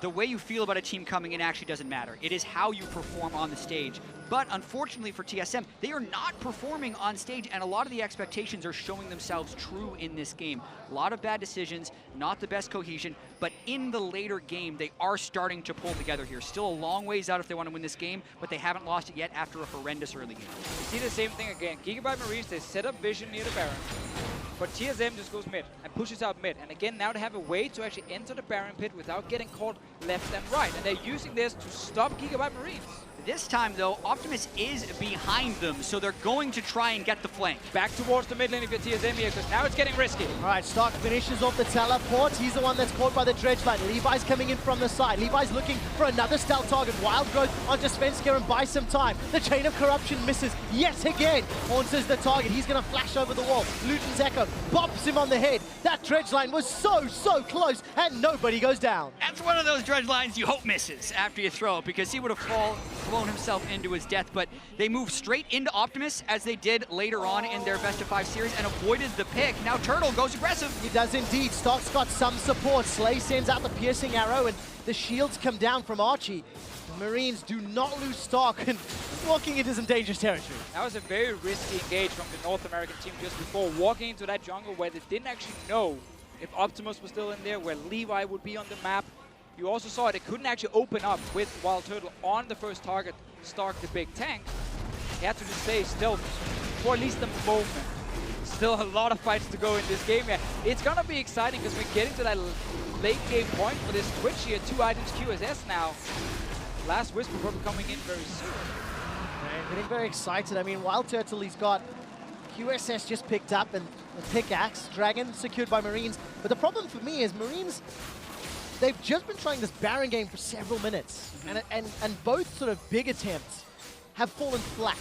the way you feel about a team coming in actually doesn't matter. It is how you perform on the stage. But unfortunately for TSM, they are not performing on stage, and a lot of the expectations are showing themselves true in this game. A lot of bad decisions, not the best cohesion, but in the later game, they are starting to pull together here. Still a long ways out if they want to win this game, but they haven't lost it yet after a horrendous early game. You see the same thing again. Gigabyte Marines, they set up vision near the Baron, but TSM just goes mid and pushes out mid. And again, now they have a way to actually enter the Baron pit without getting caught left and right. And they're using this to stop Gigabyte Marines. This time, though, Optimus is behind them, so they're going to try and get the flank. Back towards the mid lane if you're TSM here, because now it's getting risky. All right, Stark finishes off the teleport. He's the one that's caught by the dredge line. Levi's coming in from the side. Levi's looking for another stealth target. Wild growth onto Svenskeren, buy some time. The chain of corruption misses yet again. Hauntzer's the target. He's going to flash over the wall. Luton's Echo pops him on the head. That dredge line was so close, and nobody goes down. That's one of those dredge lines you hope misses after you throw it, because he would have flown himself into his death, but they move straight into Optimus as they did later on in their best of 5 series and avoided the pick. Now Turtle goes aggressive. He does indeed. Stark's got some support. Slay sends out the piercing arrow, and the shields come down from Archie. The Marines do not lose Stark, and walking into some dangerous territory. That was a very risky engage from the North American team just before, walking into that jungle where they didn't actually know if Optimus was still in there, where Levi would be on the map. You also saw they couldn't actually open up with WildTurtle on the first target, Stark the big tank. He had to just stay still for at least a moment. Still a lot of fights to go in this game. Yeah, it's gonna be exciting because we're getting to that late game point for this Twitch here. 2 items QSS now. Last Whisper probably coming in very soon. I'm getting very excited. I mean, WildTurtle, he's got QSS just picked up and the pickaxe, Dragon secured by Marines. But the problem for me is Marines, they've just been trying this Baron game for several minutes, and both sort of big attempts have fallen flat.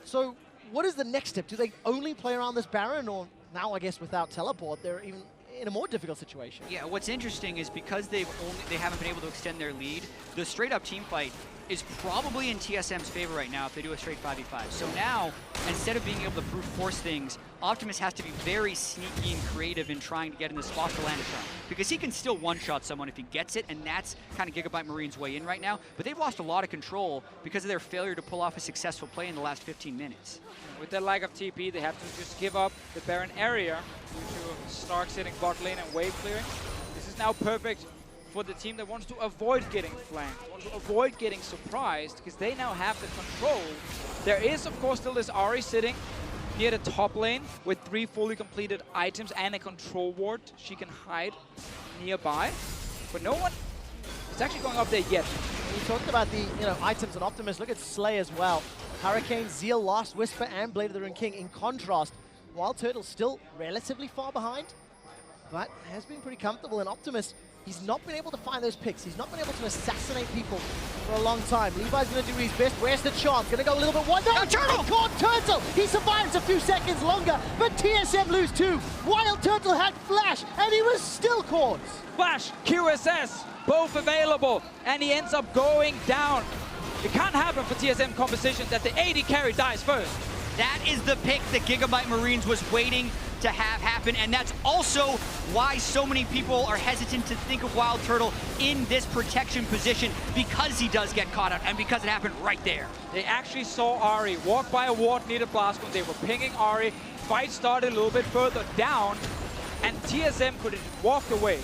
So what is the next step? Do they only play around this Baron, or now I guess without teleport, they're even in a more difficult situation? Yeah, what's interesting is because they haven't been able to extend their lead, the straight up team fight is probably in TSM's favor right now if they do a straight 5v5. So now, instead of being able to brute force things, Optimus has to be very sneaky and creative in trying to get in the spot to land a shot. Because he can still one-shot someone if he gets it, and that's kind of Gigabyte Marine's way in right now. But they've lost a lot of control because of their failure to pull off a successful play in the last 15 minutes. With their lack of TP, they have to just give up the Baron area due to Stark sitting bot lane and wave clearing. This is now perfect for the team that wants to avoid getting flanked, wants to avoid getting surprised, because they now have the control. There is, of course, still this Ahri sitting near the top lane with 3 fully completed items and a control ward she can hide nearby, but no one is actually going up there yet. We talked about the items on Optimus. Look at Slay as well. Hurricane, Zeal, Lost, Whisper, and Blade of the Rune King. In contrast, WildTurtle still relatively far behind, but has been pretty comfortable. And Optimus, he's not been able to find those picks. He's not been able to assassinate people for a long time. Levi's going to do his best. Where's the charm? Going to go a little bit wide. No, Turtle! Caught Turtle! He survives a few seconds longer, but TSM lose 2. WildTurtle had Flash, and he was still caught. Flash, QSS, both available, and he ends up going down. It can't happen for TSM composition that the AD carry dies first. That is the pick that Gigabyte Marines was waiting to have happen, and that's also why so many people are hesitant to think of WildTurtle in this protection position, because he does get caught out and because it happened right there. They actually saw Ahri walk by a ward near the blast when they were pinging Ahri. Fight started a little bit further down, and TSM could have walked away.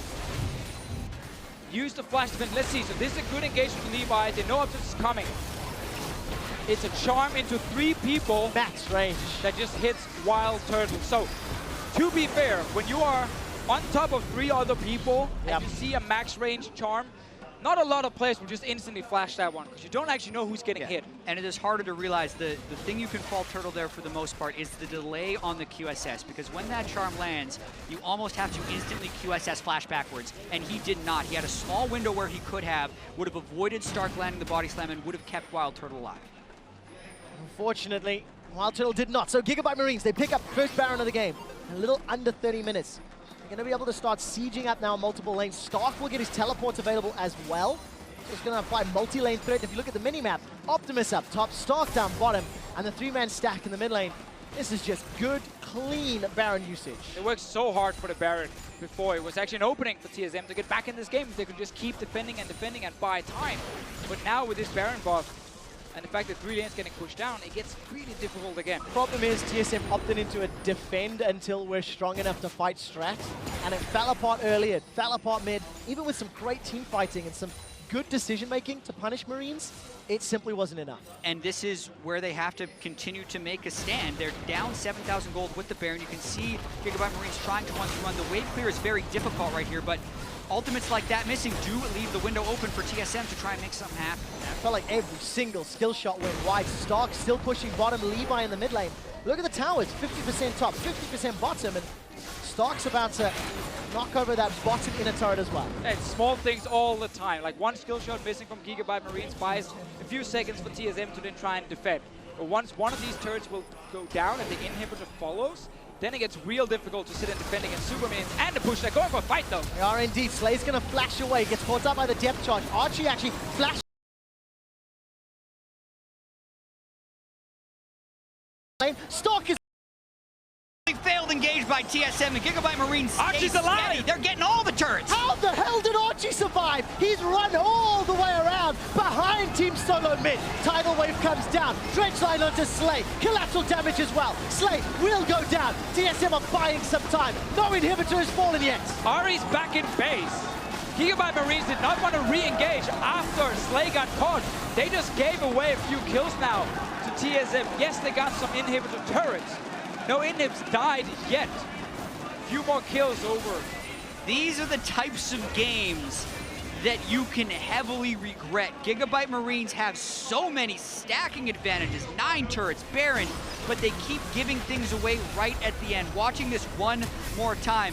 Use the flash defense. Let's see. So this is a good engagement for Levi. They know Optimus is coming. It's a charm into 3 people. Max range. That just hits WildTurtle. So, to be fair, when you are on top of 3 other people and you see a max range charm, not a lot of players will just instantly flash that one because you don't actually know who's getting hit. And it is harder to realize the thing you can fault Turtle there for the most part is the delay on the QSS, because when that charm lands, you almost have to instantly QSS flash backwards, and he did not. He had a small window where he would have avoided Stark landing the body slam and would have kept WildTurtle alive. Unfortunately, WildTurtle did not. So Gigabyte Marines, they pick up first Baron of the game. A little under 30 minutes. They're going to be able to start sieging up now multiple lanes. Stark will get his teleports available as well. So it's going to apply multi-lane threat. If you look at the mini-map, Optimus up top, Stark down bottom, and the 3-man stack in the mid lane. This is just good, clean Baron usage. It worked so hard for the Baron before. It was actually an opening for TSM to get back in this game. They could just keep defending and buy time. But now with this Baron buff, and the fact that 3 lanes getting pushed down, it gets really difficult again. Problem is, TSM opted into a defend until we're strong enough to fight strat, and it fell apart early, it fell apart mid. Even with some great team fighting and some good decision making to punish Marines, it simply wasn't enough. And this is where they have to continue to make a stand. They're down 7,000 gold with the Baron. You can see Gigabyte Marines trying to run. The wave clear is very difficult right here, but ultimates like that missing do leave the window open for TSM to try and make something happen. I felt like every single skill shot went wide. Stark still pushing bottom, Levi in the mid lane. Look at the towers, 50% top, 50% bottom, and Stark's about to knock over that bottom inner turret as well. Yeah, it's small things all the time. Like one skill shot missing from Gigabyte Marines buys a few seconds for TSM to then try and defend. But once one of these turrets will go down and the inhibitor follows, then it gets real difficult to sit and defend against super minions and the push. They're going for a fight though. They are indeed. Slay's going to flash away, gets caught up by the depth charge. Archie actually flashes. Stark is Failed engage by TSM, and Gigabyte Marines Archie's alive! Steady. They're getting all the turrets! How the hell did Archie survive? He's run all the way around behind Team Solomid. Tidal wave comes down. Dredge line onto Slay. Collateral damage as well. Slay will go down. TSM are buying some time. No inhibitor has fallen yet. Ahri's back in base. Gigabyte Marines did not want to re-engage after Slay got caught. They just gave away a few kills now to TSM. Yes, they got some inhibitor turrets. No inhibs died yet. Few more kills over. These are the types of games that you can heavily regret. Gigabyte Marines have so many stacking advantages, 9 turrets, Baron, but they keep giving things away right at the end. Watching this one more time.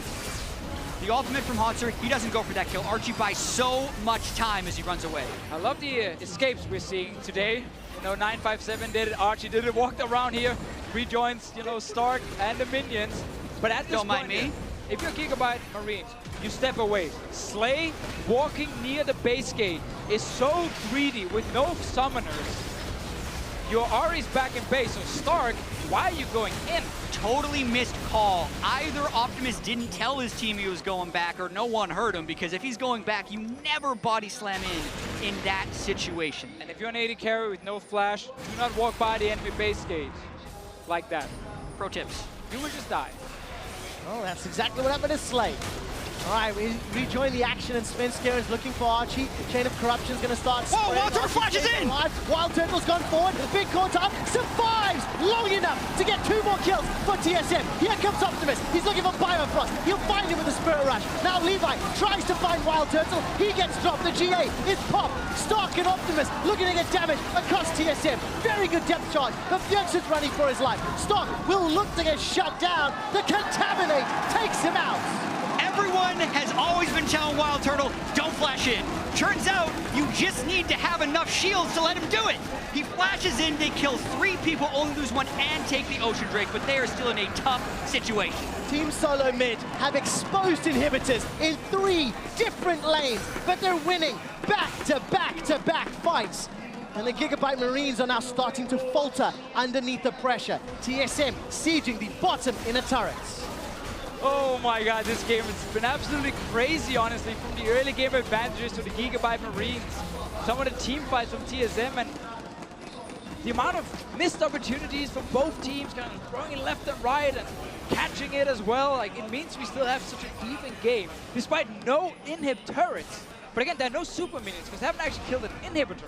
The ultimate from Hauntzer, he doesn't go for that kill. Archie buys so much time as he runs away. I love the escapes we're seeing today. You know, 957 did it, Archie did it, walked around here, rejoins, you know, Stark and the minions. But at this point, if you're Gigabyte Marines, you step away. Slay, walking near the base gate, is so greedy with no summoners. Your Ahri's back in base, so Stark, why are you going in? Totally missed call. Either Optimus didn't tell his team he was going back, or no one heard him, because if he's going back, you never body slam in that situation. And if you're an AD carry with no flash, do not walk by the enemy base gate like that. Pro tips. You will just die. Oh, that's exactly what happened to Slay. All right, we rejoin the action, and Svenskeren is looking for Archie. Chain of Corruption's going to start. Whoa, WildTurtle flashes in! WildTurtle's gone forward. Big caught up. Survives long enough to get 2 more kills for TSM. Here comes Optimus. He's looking for Biofrost. He'll find him with a Spirit Rush. Now Levi tries to find WildTurtle. He gets dropped. The GA is popped. Stark and Optimus looking to get damage across TSM. Very good depth charge, but Bjergsen's running for his life. Stark will look to get shut down. The Contaminate takes him out. Everyone has always been telling WildTurtle, don't flash in. Turns out, you just need to have enough shields to let him do it. He flashes in, they kill 3 people, only lose 1, and take the Ocean Drake, but they are still in a tough situation. Team Solomid have exposed inhibitors in 3 different lanes, but they're winning back-to-back-to-back fights. And the Gigabyte Marines are now starting to falter underneath the pressure. TSM sieging the bottom inner turrets. Oh my god, this game has been absolutely crazy, honestly, from the early game advantages to the Gigabyte Marines. Some of the team fights from TSM, and the amount of missed opportunities for both teams, kind of throwing it left and right and catching it as well. Like, it means we still have such an even game, despite no inhib turrets. But again, there are no super minions, because they haven't actually killed an inhibitor.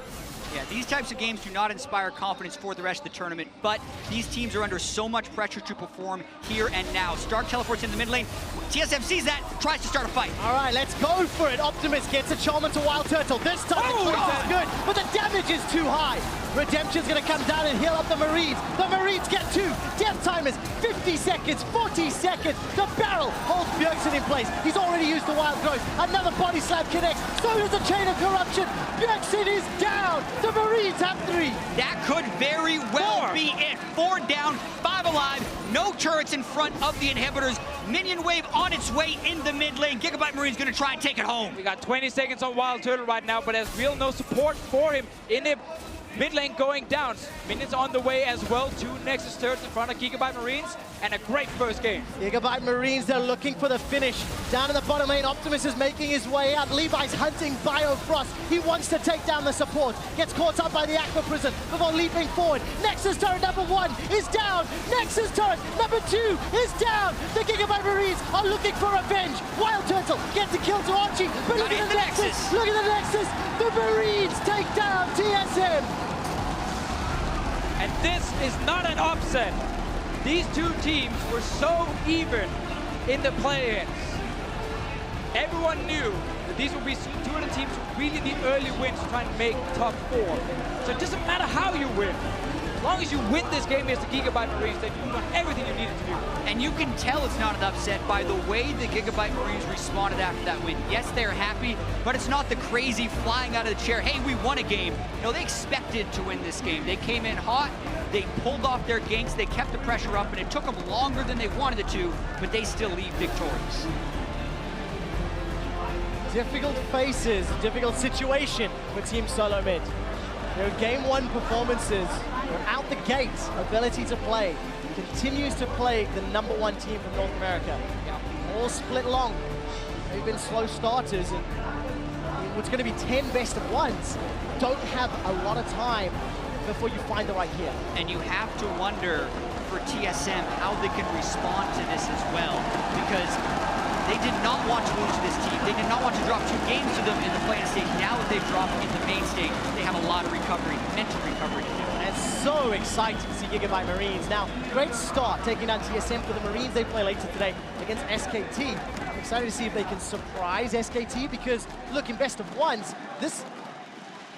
Yeah, these types of games do not inspire confidence for the rest of the tournament, but these teams are under so much pressure to perform here and now. Stark teleports in the mid lane. TSM sees that, tries to start a fight. All right, let's go for it. Optimus gets a charm into WildTurtle. This time the choice is good, but the damage is too high. Redemption's gonna come down and heal up the Marines. The Marines get 2. Death time is 50 seconds, 40 seconds. The barrel holds Bjergsen in place. He's already used the wild growth. Another body slam connects. So does the chain of corruption. Bjergsen is down. The Marines have 3. That could very well be it. 4 down, 5 alive, no turrets in front of the inhibitors. Minion wave on its way in the mid lane. Gigabyte Marine's gonna try and take it home. We got 20 seconds on WildTurtle right now, but there's real no support for him in the mid lane going down. Minions on the way as well. 2 Nexus turrets in front of Gigabyte Marines, and a great first game. Gigabyte Marines, they're looking for the finish. Down in the bottom lane, Optimus is making his way out. Levi's hunting Biofrost. He wants to take down the support. Gets caught up by the Aqua Prison before leaping forward. Nexus turret number 1 is down. Nexus turret number 2 is down. The Gigabyte Marines are looking for revenge. WildTurtle gets a kill to Archie. But look at the Nexus. Look at the Nexus. The Marines take down TSM. And this is not an upset. These 2 teams were so even in the play-ins. Everyone knew that these would be 2 of the teams who really need early wins to try and make top 4. So it doesn't matter how you win. As long as you win this game as the Gigabyte Marines, then you've done everything you needed to do. And you can tell it's not an upset by the way the Gigabyte Marines responded after that win. Yes, they're happy, but it's not the crazy flying out of the chair, hey, we won a game. No, they expected to win this game. They came in hot, they pulled off their ganks, they kept the pressure up, and it took them longer than they wanted it to, but they still leave victorious. Difficult faces, difficult situation for Team Solomid. Their Game 1 performances were out the gate. Ability to play continues to plague the #1 team from North America. All split long. They've been slow starters, and what's going to be 10 best of ones don't have a lot of time before you find the right here. And you have to wonder for TSM how they can respond to this as well, because they did not want to lose to this team. They did not want to drop 2 games to them in the play-in stage. Now that they've dropped in the main stage, they have a lot of recovery, mental recovery to do. And it's so exciting to see Gigabyte Marines. Now, great start taking down TSM for the Marines. They play later today against SKT. I'm excited to see if they can surprise SKT because, look, in best of ones, this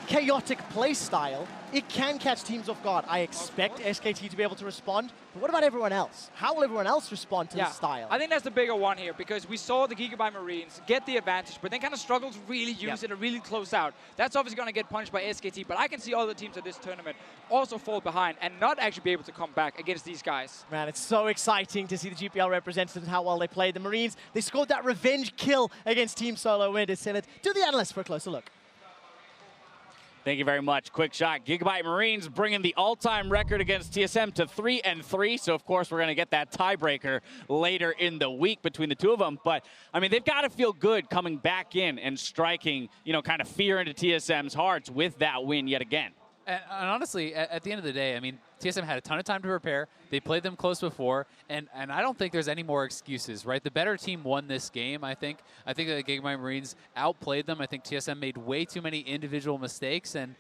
chaotic play style, it can catch teams off guard. I expect SKT to be able to respond, but what about everyone else? How will everyone else respond to this style? I think that's the bigger one here, because we saw the Gigabyte Marines get the advantage, but then kind of struggle to really use it and really close out. That's obviously going to get punished by SKT, but I can see other teams at this tournament also fall behind and not actually be able to come back against these guys. Man, it's so exciting to see the GPL represented and how well they played. The Marines, they scored that revenge kill against Team Solomid. Send it to the analyst for a closer look. Thank you very much. QuickShot. Gigabyte Marines bringing the all-time record against TSM to 3-3. So, of course, we're going to get that tiebreaker later in the week between the 2 of them. But, I mean, they've got to feel good coming back in and striking, you know, kind of fear into TSM's hearts with that win yet again. And honestly, at the end of the day, I mean, TSM had a ton of time to prepare. They played them close before, and I don't think there's any more excuses, right? The better team won this game, I think. I think that the Gigabyte Marines outplayed them. I think TSM made way too many individual mistakes, and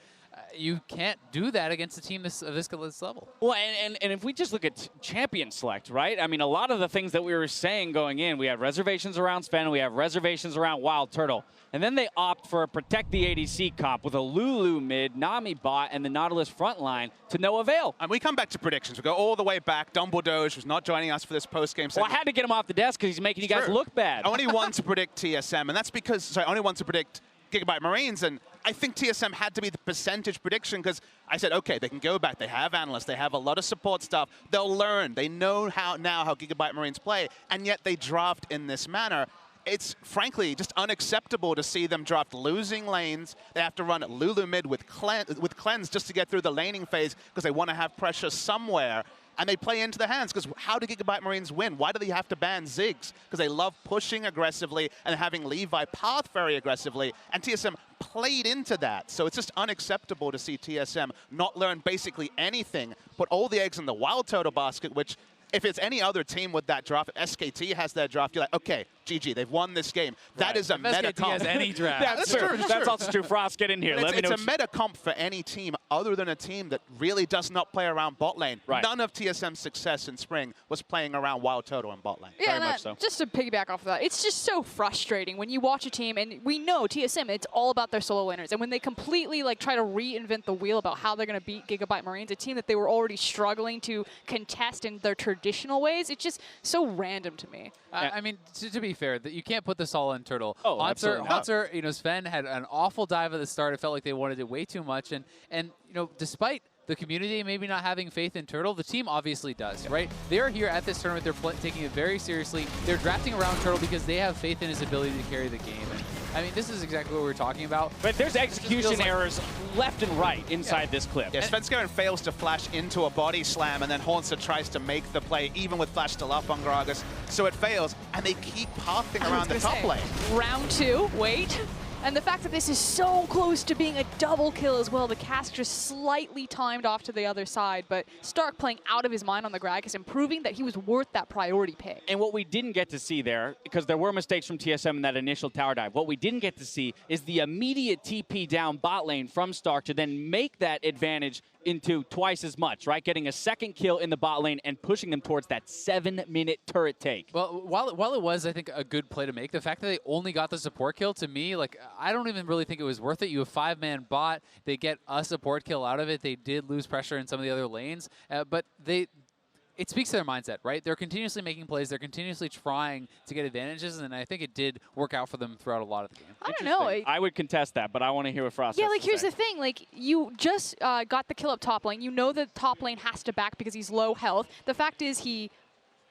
you can't do that against a team of this level. Well, and if we just look at champion select, right? I mean, a lot of the things that we were saying going in, we have reservations around Sven, we have reservations around WildTurtle, and then they opt for a protect the ADC comp with a Lulu mid, Nami bot, and the Nautilus front line to no avail. And we come back to predictions. We go all the way back. Dumbledore was not joining us for this post-game segment. Well, I had to get him off the desk because he's making you guys look bad. Only one to predict TSM, and that's because, sorry, only one to predict Gigabyte Marines, and I think TSM had to be the percentage prediction because I said, okay, they can go back. They have analysts. They have a lot of support stuff. They'll learn. They know how Gigabyte Marines play, and yet they draft in this manner. It's frankly just unacceptable to see them draft losing lanes. They have to run Lulu mid with cleanse just to get through the laning phase because they want to have pressure somewhere. And they play into the hands, because how do Gigabyte Marines win? Why do they have to ban Ziggs? Because they love pushing aggressively and having Levi path very aggressively, and TSM played into that. So it's just unacceptable to see TSM not learn basically anything, put all the eggs in the WildTurtle basket, which if it's any other team with that draft, if SKT has their draft, you're like, okay, GG, they've won this game. That is a meta comp. has any draft. That's true. That's also true. Frost, get in here. It's a meta comp for any team other than a team that really does not play around bot lane. Right. None of TSM's success in spring was playing around WildTurtle and bot lane. Yeah, Very much so. Just to piggyback off of that, it's just so frustrating when you watch a team, and we know TSM, it's all about their solo laners, and when they completely try to reinvent the wheel about how they're going to beat Gigabyte Marines, a team that they were already struggling to contest in their traditional ways, it's just so random to me. I mean, to be fair, that you can't put this all on Turtle. Oh, absolutely not. Hauntzer, you know, Sven had an awful dive at the start. It felt like they wanted it way too much, and you know, despite the community maybe not having faith in Turtle, the team obviously does, right? They're here at this tournament. They're taking it very seriously. They're drafting around Turtle because they have faith in his ability to carry the game. And I mean, this is exactly what we were talking about. But there's execution errors left and right inside this clip. Yeah, Svenskeren fails to flash into a body slam, and then Hauntzer tries to make the play, even with flash still up on Gragas. So it fails, and they keep pathing around the top lane. Round 2, wait. And the fact that this is so close to being a double kill as well, the cast just slightly timed off to the other side, but Stark playing out of his mind on the Gragas and proving that he was worth that priority pick. And what we didn't get to see there, because there were mistakes from TSM in that initial tower dive, what we didn't get to see is the immediate TP down bot lane from Stark to then make that advantage into twice as much, right? Getting a second kill in the bot lane and pushing them towards that 7-minute turret take. Well, while it was, I think, a good play to make, the fact that they only got the support kill, to me, like, I don't even really think it was worth it. You have 5-man bot, they get a support kill out of it. They did lose pressure in some of the other lanes, but it speaks to their mindset, right? They're continuously making plays. They're continuously trying to get advantages, and I think it did work out for them throughout a lot of the game. I don't know. I would contest that, but I want to hear what Frost has to Here's say. the thing. You just got the kill up top lane. You know that top lane has to back because he's low health. The fact is he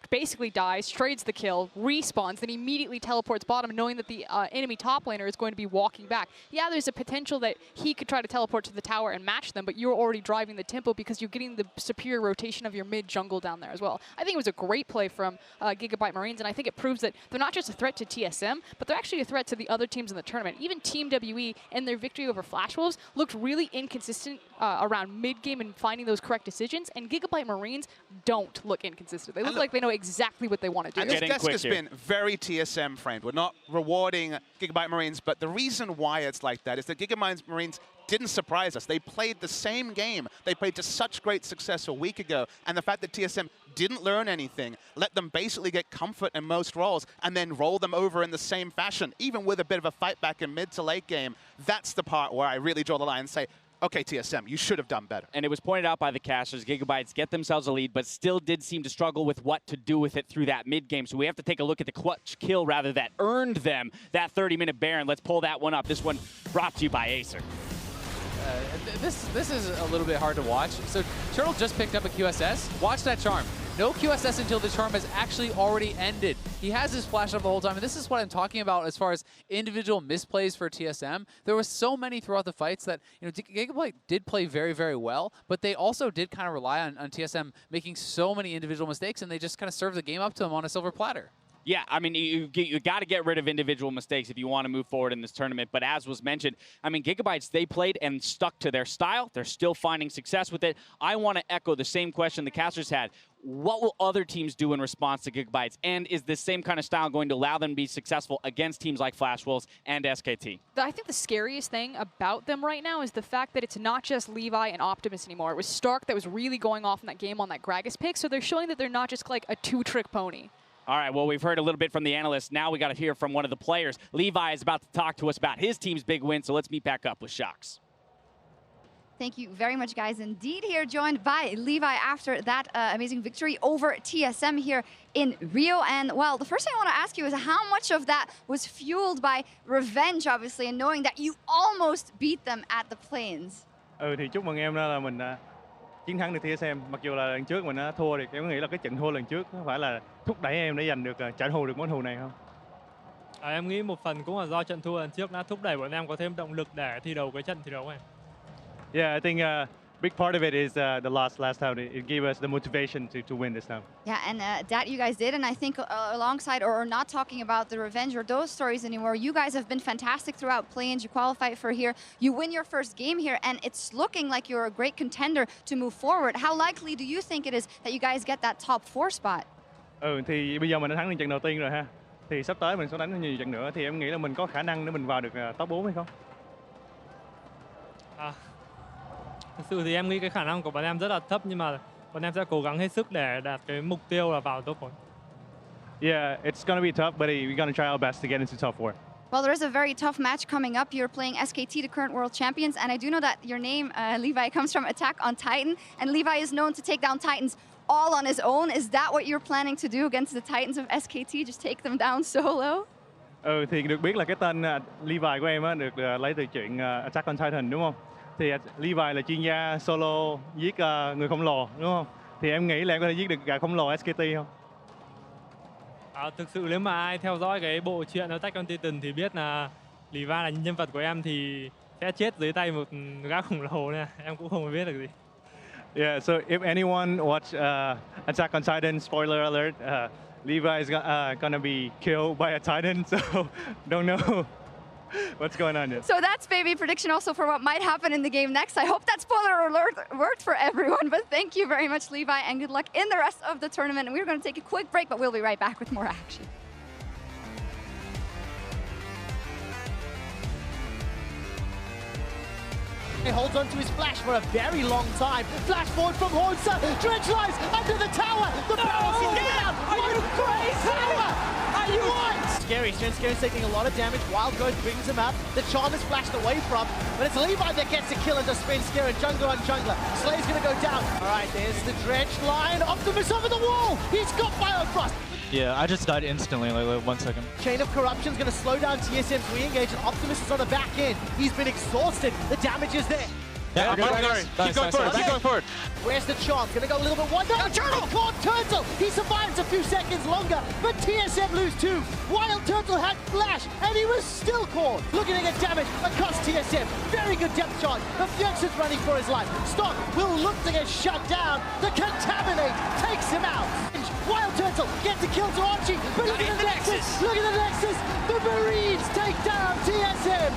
basically dies, trades the kill, respawns, then immediately teleports bottom, knowing that the enemy top laner is going to be walking back. Yeah, there's a potential that he could try to teleport to the tower and match them, but you're already driving the tempo because you're getting the superior rotation of your mid jungle down there as well. I think it was a great play from Gigabyte Marines, and I think it proves that they're not just a threat to TSM, but they're actually a threat to the other teams in the tournament. Even Team WE and their victory over Flash Wolves looked really inconsistent around mid-game and finding those correct decisions, and Gigabyte Marines don't look inconsistent. They look like they know exactly what they want to do. And this desk has been very TSM framed. We're not rewarding Gigabyte Marines, but the reason why it's like that is that Gigabyte Marines didn't surprise us. They played the same game. They played to such great success a week ago, and the fact that TSM didn't learn anything, let them basically get comfort in most roles, and then roll them over in the same fashion, even with a bit of a fight back in mid to late game, that's the part where I really draw the line and say, okay, TSM, you should have done better. And it was pointed out by the casters, Gigabytes get themselves a lead, but still did seem to struggle with what to do with it through that mid-game. So we have to take a look at the clutch kill, rather, that earned them that 30-minute Baron. Let's pull that one up. This one brought to you by Acer. This is a little bit hard to watch. So Turtle just picked up a QSS. Watch that charm. No QSS until the charm has actually already ended. He has his flash up the whole time, and this is what I'm talking about as far as individual misplays for TSM. There were so many throughout the fights that, you know, Gigabyte did play very, very well, but they also did kind of rely on TSM making so many individual mistakes, and they just kind of served the game up to them on a silver platter. Yeah, I mean, you got to get rid of individual mistakes if you want to move forward in this tournament. But as was mentioned, I mean, Gigabytes, they played and stuck to their style. They're still finding success with it. I want to echo the same question the casters had. What will other teams do in response to Gigabytes? And is this same kind of style going to allow them to be successful against teams like Flash Wolves and SKT? I think the scariest thing about them right now is the fact that it's not just Levi and Optimus anymore. It was Stark that was really going off in that game on that Gragas pick, so they're showing that they're not just like a two-trick pony. All right, well, we've heard a little bit from the analysts. Now we got to hear from one of the players. Levi is about to talk to us about his team's big win, so let's meet back up with Shocks. Thank you very much, guys. Indeed, here joined by Levi after that amazing victory over TSM here in Rio. And, well, the first thing I want to ask you is how much of that was fueled by revenge, obviously, and knowing that you almost beat them at the Plains? Thì chúc mừng em là mình chiến thắng được TSM. Mặc dù là lần trước mình đã thua, thì em nghĩ là cái trận thua lần trước không phải là thúc đẩy em để giành được trả thù được món thù này không? Em nghĩ một phần cũng là do trận thua lần trước đã thúc đẩy bọn em có thêm động lực để thi đấu cái trận thi đấu này. Yeah, I think big part of it is the loss last time. It gave us the motivation to win this time. Yeah, and that you guys did, and I think alongside, or not talking about the revenge or those stories anymore, you guys have been fantastic throughout play-ins. You qualified for here, you win your first game here, and it's looking like you're a great contender to move forward. How likely do you think it is that you guys get that top 4 spot? Thì bây giờ mình đã thắng được trận đầu tiên rồi ha. Thì sắp tới mình sẽ đánh nhiều trận nữa, thì em nghĩ là mình có khả năng để mình vào được top 4 hay không? Thực sự thì em nghĩ cái khả năng của bọn em rất là thấp, nhưng mà bọn em sẽ cố gắng hết sức để đạt cái mục tiêu là vào top 4. Yeah, it's going to be tough, but we're going to try our best to get into top 4. Well, there is a very tough match coming up. You're playing SKT, the current world champions, and I do know that your name, Levi, comes from Attack on Titan, and Levi is known to take down Titans all on his own. Is that what you're planning to do against the Titans of SKT, just take them down solo? Thì được biết là cái tên Levi của em á được lấy từ chuyện Attack on Titan, đúng không? Thì Levi là chuyên gia solo giết người khổng lồ, đúng không? Thì em nghĩ là em có thể giết được gã khổng lồ SKT không? Thực sự nếu mà ai theo dõi cái bộ truyện Attack on Titan thì biết là Levi là nhân vật của em thì sẽ chết dưới tay một gã khổng lồ này. Em cũng không biết được gì. Yeah, so if anyone watch Attack on Titan, spoiler alert, Levi is gonna be killed by a Titan, so don't know what's going on yet. So that's baby prediction also for what might happen in the game next. I hope that spoiler alert worked for everyone, but thank you very much, Levi, and good luck in the rest of the tournament. And we're going to take a quick break, but we'll be right back with more action. He holds on to his flash for a very long time. Flash forward from Hauntzer. Dredge lies under the tower. The barrel's down. Are you crazy? Tower. Are you what? Scary. Svenskeren taking a lot of damage. Wild Growth brings him up. The charm is flashed away from, but it's Levi that gets the kill into Svenskeren. Jungler on jungler. Slay's gonna go down. All right, there's the Dredge line. Optimus over the wall. He's got Biofrost. Yeah, I just died instantly, like 1 second. Chain of Corruption's going to slow down TSM's re-engage, and Optimus is on the back end. He's been exhausted. The damage is there. Yeah, keep going forward, keep going forward. Where's the chance? Going to go a little bit wide. No, Turtle! WildTurtle! He survives a few seconds longer, but TSM lose 2. WildTurtle had flash, and he was still caught. Looking to get damage across TSM. Very good depth charge, but Bjergsen's running for his life. Stock will look to get shut down. The Contaminate takes him out. WildTurtle gets a kill to Archie, but look at the Nexus! Look at the Nexus! The Marines take down TSM!